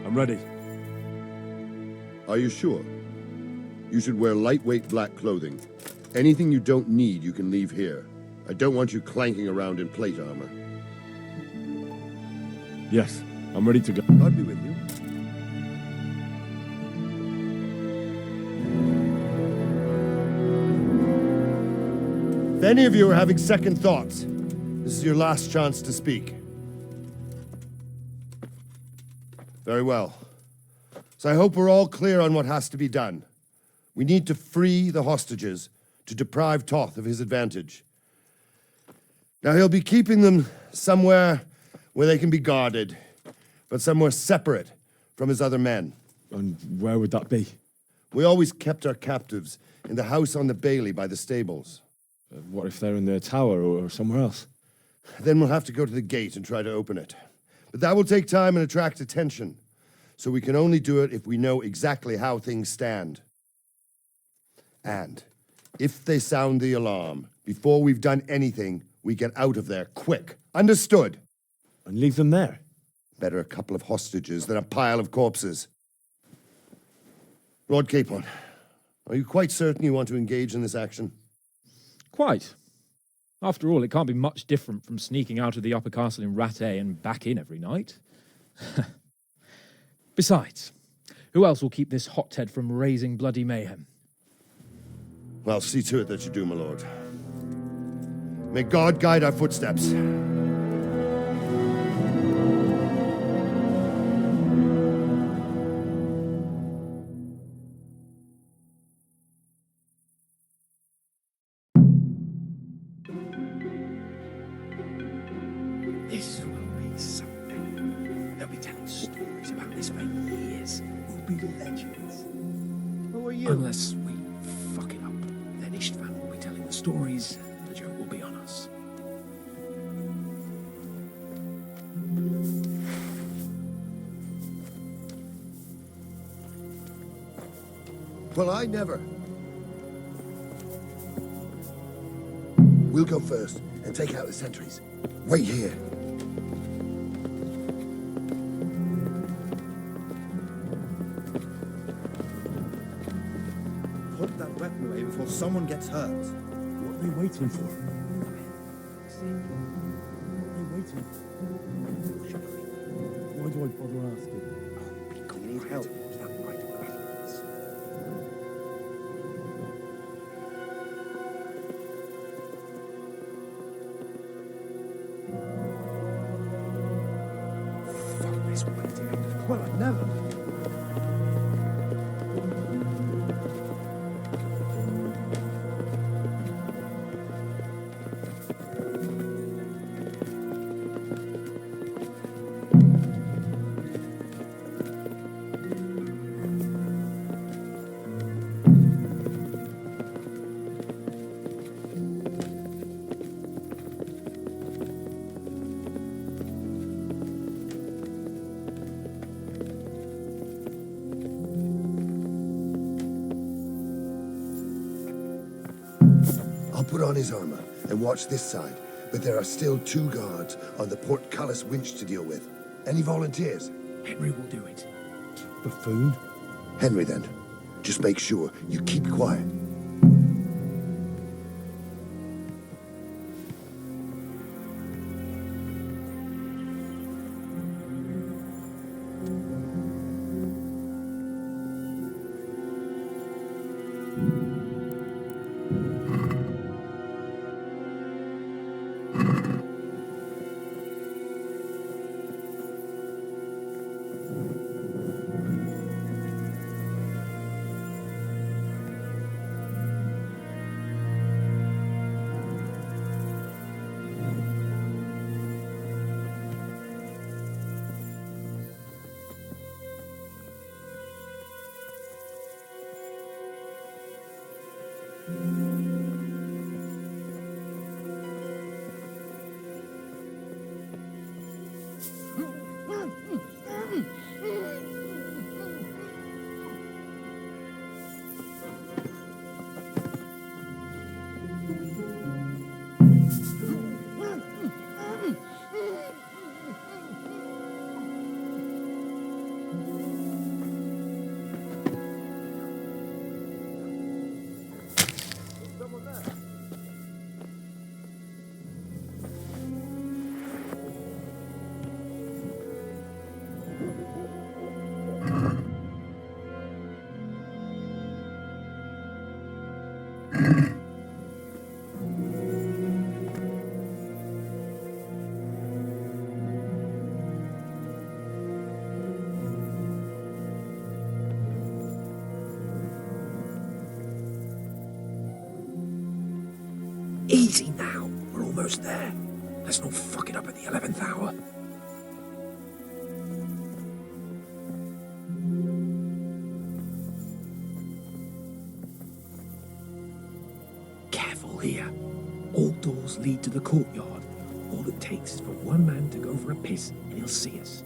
S2: I'm ready.
S19: Are you sure? You should wear lightweight black clothing. Anything you don't need, you can leave here. I don't want you clanking around in plate armor.
S2: Yes, I'm ready to go.
S19: I'll be with you. If any of you are having second thoughts, this is your last chance to speak. Very well. So I hope we're all clear on what has to be done. We need to free the hostages to deprive Toth of his advantage. Now he'll be keeping them somewhere where they can be guarded, but somewhere separate from his other men.
S2: And where would that be?
S19: We always kept our captives in the house on the bailey by the stables.
S2: What if they're in their tower or somewhere else?
S19: Then we'll have to go to the gate and try to open it. But that will take time and attract attention. So we can only do it if we know exactly how things stand. And if they sound the alarm, before we've done anything, we get out of there quick. Understood?
S2: And leave them there?
S19: Better a couple of hostages than a pile of corpses. Lord Capon, are you quite certain you want to engage in this action?
S3: Quite. After all, it can't be much different from sneaking out of the upper castle in Rattay and back in every night. Besides, who else will keep this hothead from raising bloody mayhem?
S19: Well, see to it that you do, my lord. May God guide our footsteps.
S17: This will be something. They'll be telling stories about this for years. We'll be legends.
S13: Who are you?
S17: Unless we fuck it up, then Istvan will be telling the stories. The joke will be on us.
S19: Well, I never. We'll go first and take out the sentries. Wait here.
S5: Put that weapon away before someone gets hurt.
S10: What are they waiting for? What are they waiting for? Why do I bother asking?
S5: You need help.
S17: Fuck this waiting.
S5: Well, I'd never.
S19: I'll put on his armor and watch this side, but there are still 2 guards on the portcullis winch to deal with. Any volunteers?
S17: Henry will do it.
S19: Buffoon? Henry, then. Just make sure you keep quiet.
S17: Easy now. We're almost there. Let's not fuck it up at the 11th hour. Careful here. All doors lead to the courtyard. All it takes is for one man to go for a piss and he'll see us.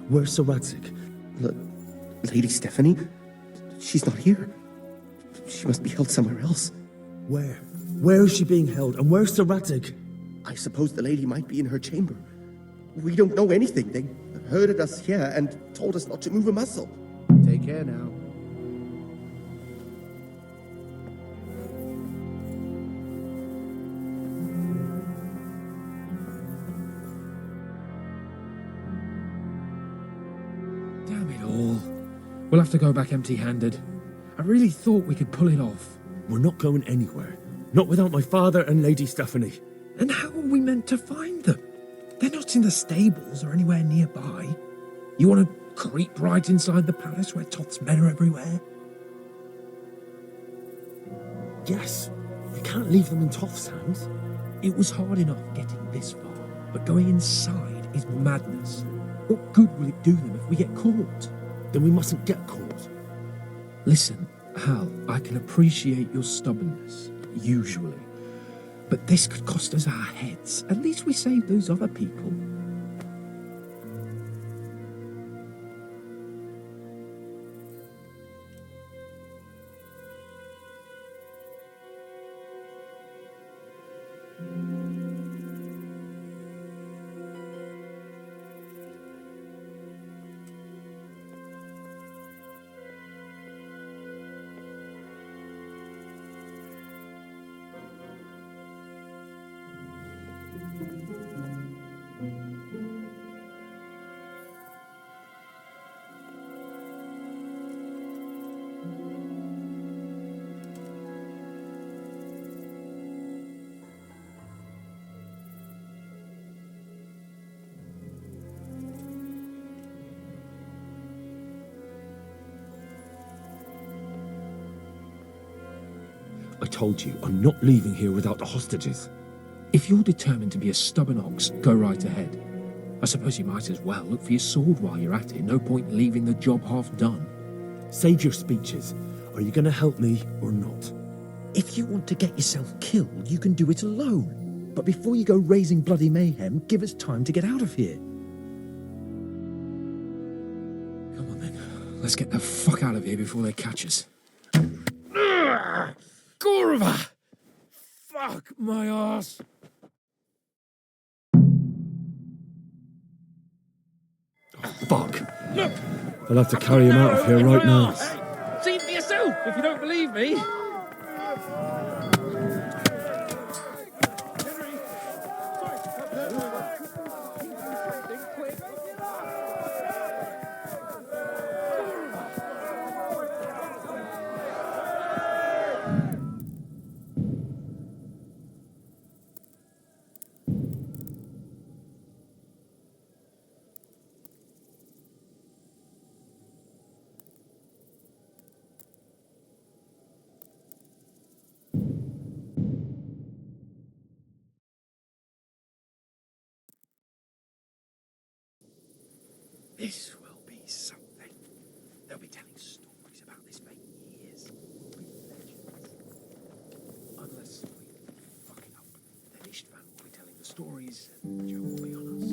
S6: Where's Sir Radzik?
S12: Lady Stephanie? She's not here. She must be held somewhere else.
S6: Where? Where is she being held? And where's Sir Radzik?
S12: I suppose the lady might be in her chamber. We don't know anything. They herded us here and told us not to move a muscle.
S13: Take care now.
S17: Damn it all. We'll have to go back empty-handed. I really thought we could pull it off.
S6: We're not going anywhere. Not without my father and Lady Stephanie.
S17: And how are we meant to find them? They're not in the stables or anywhere nearby. You want to creep right inside the palace where Toth's men are everywhere?
S6: Yes. We can't leave them in Toth's hands.
S17: It was hard enough getting this far, but going inside is madness. What good will it do them if we get caught?
S6: Then we mustn't get caught.
S17: Listen, Hal, I can appreciate your stubbornness, usually. But this could cost us our heads. At least we saved those other people.
S6: I told you, I'm not leaving here without the hostages.
S17: If you're determined to be a stubborn ox, go right ahead. I suppose you might as well look for your sword while you're at it. No point leaving the job half done.
S6: Save your speeches. Are you going to help me or not?
S7: If you want to get yourself killed, you can do it alone. But before you go raising bloody mayhem, give us time to get out of here.
S17: Come on then. Let's get the fuck out of here before they catch us. Gorva! Fuck my ass!
S2: Fuck. I'll have to carry him out of here right now.
S17: See for yourself if you don't believe me. This will be something. They'll be telling stories about this for years. Unless we fuck it up, then Istvan will be telling the stories and the joke will be on us.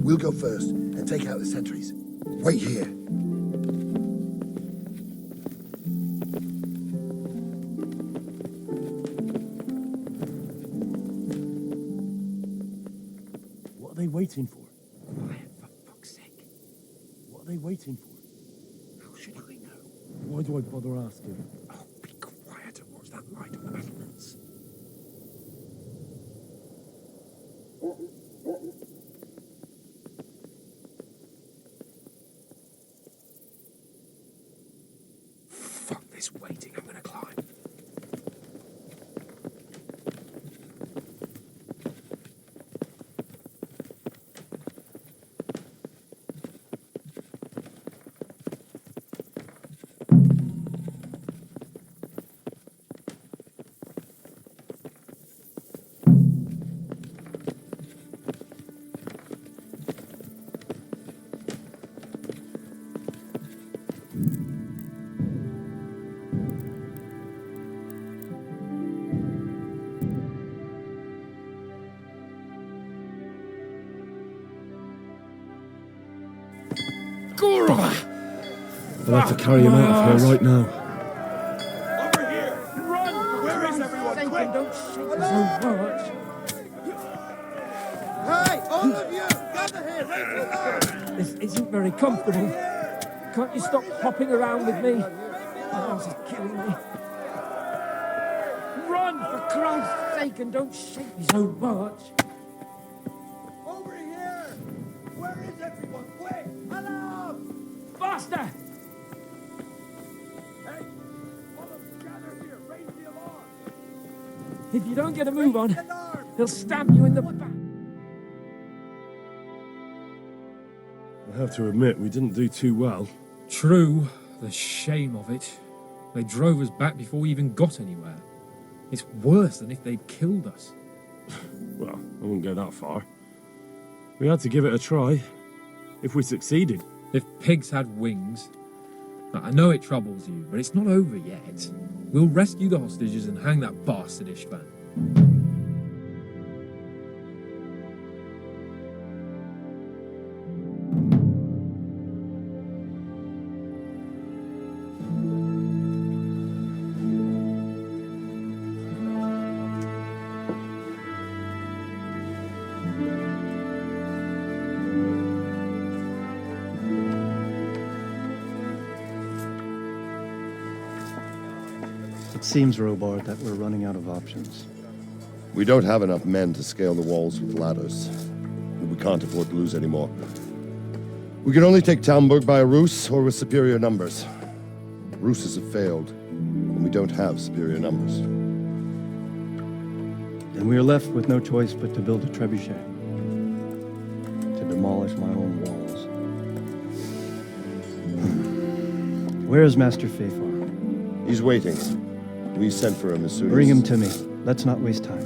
S8: We'll go first and take out the sentries. Wait here.
S6: What are they waiting for?
S17: Quiet, for fuck's sake.
S6: What are they waiting for?
S17: How should I know?
S6: Why do I bother asking?
S17: Oh, be quiet and watch that light on the battlements. Fuck this waiting, I'm gonna climb.
S2: I'll have to carry him out of here right now.
S13: Over here! Run! Where is everyone? Quick!
S21: Don't shake us so much.
S13: Hey, all of you! Gather here! Raise your arms!
S21: This isn't very comfortable. Can't you stop hopping around with me? My arse is killing me. Run, for Christ's sake, and don't shake me so much.
S13: Over here! Where is everyone? Quick! Hello!
S21: Faster!
S13: Hey! All of you gather here! Raise the alarm!
S21: If you don't get a move on, he'll stab you in the back.
S6: I have to admit, we didn't do too well.
S3: True, the shame of it. They drove us back before we even got anywhere. It's worse than if they'd killed us.
S6: Well, I wouldn't go that far. We had to give it a try. If we succeeded.
S3: If pigs had wings. I know it troubles you, but it's not over yet. We'll rescue the hostages and hang that bastard Istvan.
S11: It seems, Robard, that we're running out of options.
S19: We don't have enough men to scale the walls with ladders. And we can't afford to lose any more. We can only take Talmberg by a ruse or with superior numbers. Ruses have failed, and we don't have superior numbers.
S11: And we are left with no choice but to build a trebuchet. To demolish my own walls. Where is Master MyLifeFrAiur?
S19: He's waiting. We sent for him as soon as...
S11: Bring him to me. Let's not waste time.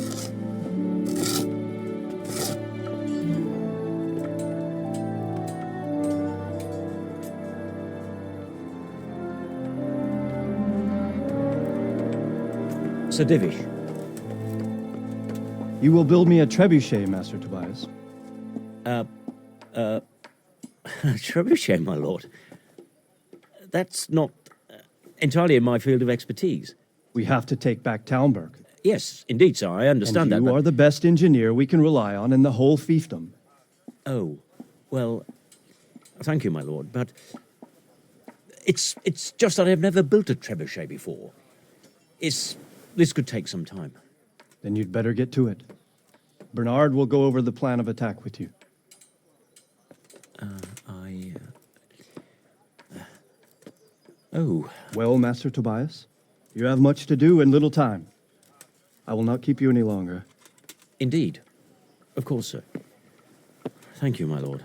S4: Sir Divish.
S11: You will build me a trebuchet, Master Tobias.
S4: Trebuchet, my lord. That's not entirely in my field of expertise.
S11: We have to take back Talmberg.
S4: Yes, indeed, sir. I understand
S11: and
S4: that.
S11: You are the best engineer we can rely on in the whole fiefdom.
S4: Oh, well, thank you, my lord, but it's just that I've never built a trebuchet before. This could take some time.
S11: Then you'd better get to it. Bernard will go over the plan of attack with you.
S4: Oh.
S11: Well, Master Tobias, you have much to do and little time. I will not keep you any longer.
S4: Indeed. Of course, sir. Thank you, my lord.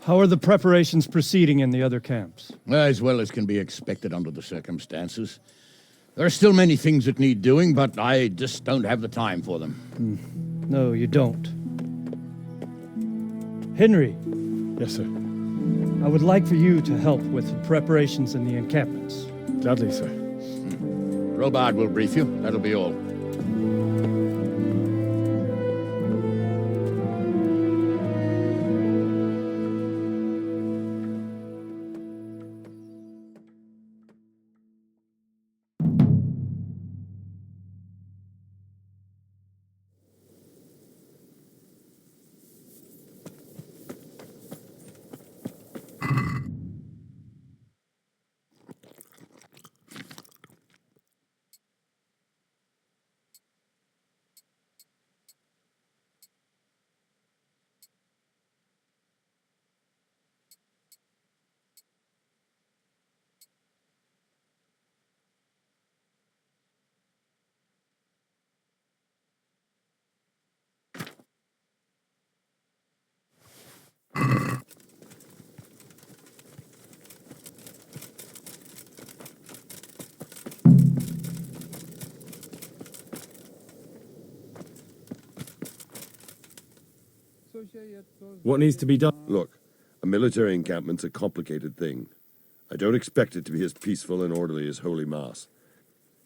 S11: How are the preparations proceeding in the other camps?
S14: As well as can be expected under the circumstances. There are still many things that need doing, but I just don't have the time for them.
S11: No, you don't. Henry.
S10: Yes, sir.
S11: I would like for you to help with the preparations in the encampments.
S10: Gladly, sir.
S14: Robard will brief you. That'll be all.
S2: What needs to be done?
S19: Look, a military encampment's a complicated thing. I don't expect it to be as peaceful and orderly as Holy Mass.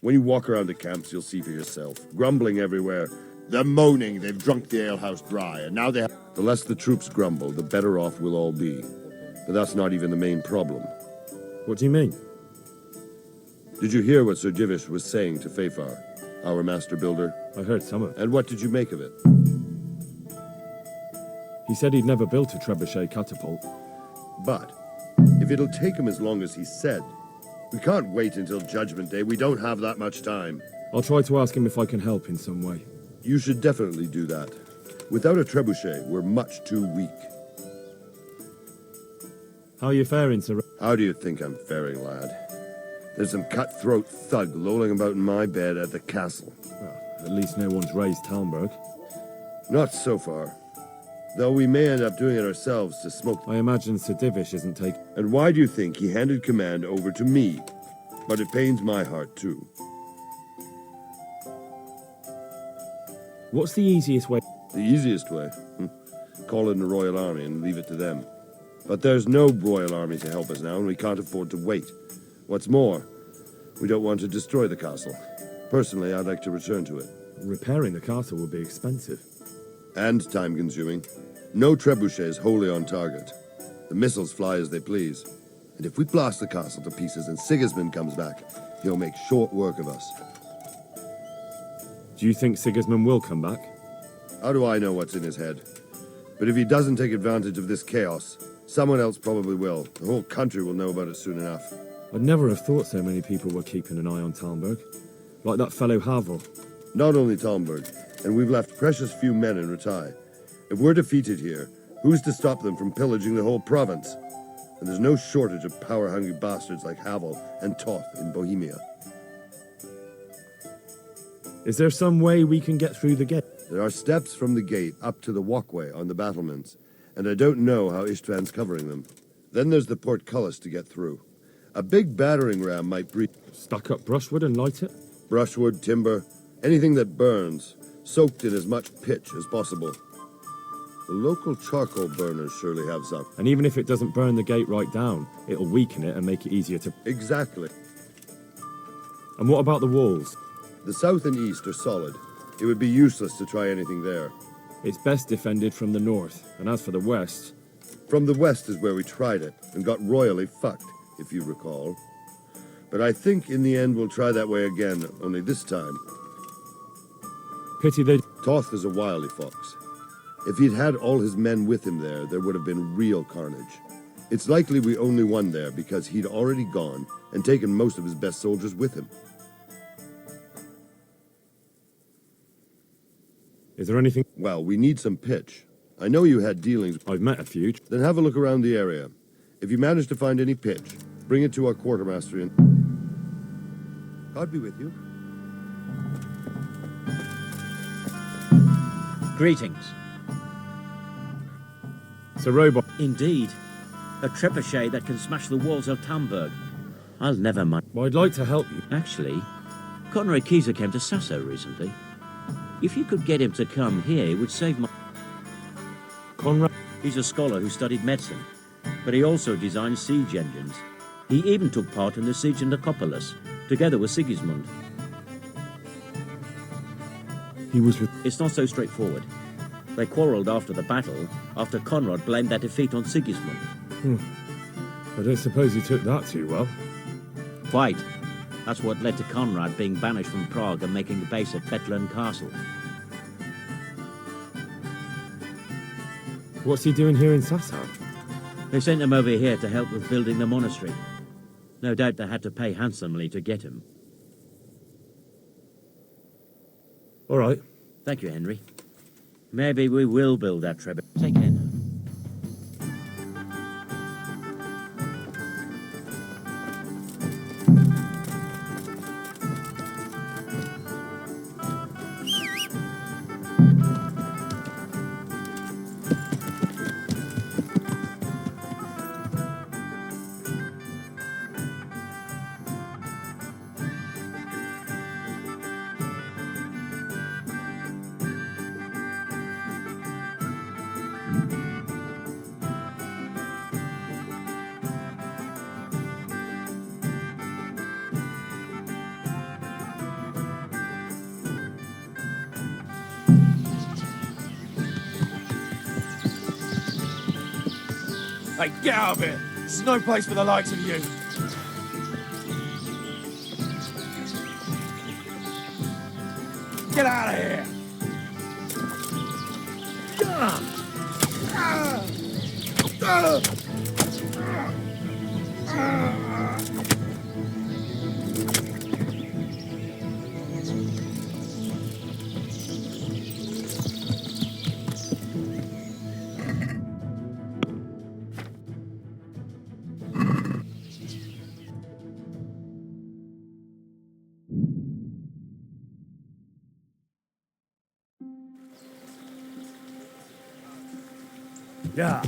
S19: When you walk around the camps, you'll see for yourself. Grumbling everywhere. They're moaning they've drunk the alehouse dry, and now they... The less the troops grumble, the better off we'll all be. But that's not even the main problem.
S2: What do you mean?
S19: Did you hear what Sir Divish was saying to MyLifeFrAiur, our master builder?
S2: I heard some of it.
S19: And what did you make of it?
S2: He said he'd never built a trebuchet catapult.
S19: But, if it'll take him as long as he said, we can't wait until Judgment Day. We don't have that much time.
S2: I'll try to ask him if I can help in some way.
S19: You should definitely do that. Without a trebuchet, we're much too weak.
S2: How are you faring, sir?
S19: How do you think I'm faring, lad? There's some cutthroat thug lolling about in my bed at the castle.
S2: Well, at least no one's raised Talmberg.
S19: Not so far. Though we may end up doing it ourselves to smoke...
S2: I imagine Sir Divish isn't taking...
S19: And why do you think he handed command over to me? But it pains my heart, too.
S2: What's the easiest way?
S19: The easiest way? Call in the Royal Army and leave it to them. But there's no Royal Army to help us now, and we can't afford to wait. What's more, we don't want to destroy the castle. Personally, I'd like to return to it.
S2: Repairing the castle would be expensive.
S19: And time-consuming. No trebuchets wholly on target. The missiles fly as they please. And if we blast the castle to pieces and Sigismund comes back, he'll make short work of us.
S2: Do you think Sigismund will come back?
S19: How do I know what's in his head? But if he doesn't take advantage of this chaos, someone else probably will. The whole country will know about it soon enough.
S2: I'd never have thought so many people were keeping an eye on Talmberg. Like that fellow Havel.
S19: Not only Talmberg, and we've left precious few men in Ratai. If we're defeated here, who's to stop them from pillaging the whole province? And there's no shortage of power-hungry bastards like Havel and Toth in Bohemia.
S2: Is there some way we can get through the gate?
S19: There are steps from the gate up to the walkway on the battlements, and I don't know how Istvan's covering them. Then there's the portcullis to get through. A big battering ram might breach.
S2: Stuck up brushwood and light it?
S19: Brushwood, timber, anything that burns, soaked in as much pitch as possible. The local charcoal burners surely have some.
S2: And even if it doesn't burn the gate right down, it'll weaken it and make it easier to...
S19: Exactly.
S2: And what about the walls?
S19: The south and east are solid. It would be useless to try anything there.
S2: It's best defended from the north, and as for the west...
S19: From the west is where we tried it, and got royally fucked, if you recall. But I think in the end we'll try that way again, only this time.
S2: Pity they...
S19: Toth is a wily fox. If he'd had all his men with him there would have been real carnage. It's likely we only won there because he'd already gone and taken most of his best soldiers with him.
S2: Is there anything...
S19: Well, we need some pitch. I know you had dealings...
S2: I've met a few.
S19: Then have a look around the area. If you manage to find any pitch, bring it to our quartermaster in... God be with you.
S4: Greetings.
S2: It's a robot.
S4: Indeed. A trebuchet that can smash the walls of Talmberg. I'll never mind.
S2: Well, I'd like to help you.
S4: Actually, Conrad Keyser came to Sasso recently. If you could get him to come here, it would save my...
S2: Conrad?
S4: He's a scholar who studied medicine, but he also designed siege engines. He even took part in the siege of Nicopolis, together with Sigismund.
S2: He was with...
S4: It's not so straightforward. They quarrelled after the battle, after Conrad blamed their defeat on Sigismund.
S2: I don't suppose he took that too well.
S4: Quite. That's what led to Conrad being banished from Prague and making a base at Bethlehem Castle.
S2: What's he doing here in Sasau?
S4: They sent him over here to help with building the monastery. No doubt they had to pay handsomely to get him.
S2: All right.
S4: Thank you, Henry. Maybe we will build that trebuchet. Take care now.
S13: Hey, get out of here! This is no place for the likes of you! Get out of here!
S10: Yeah.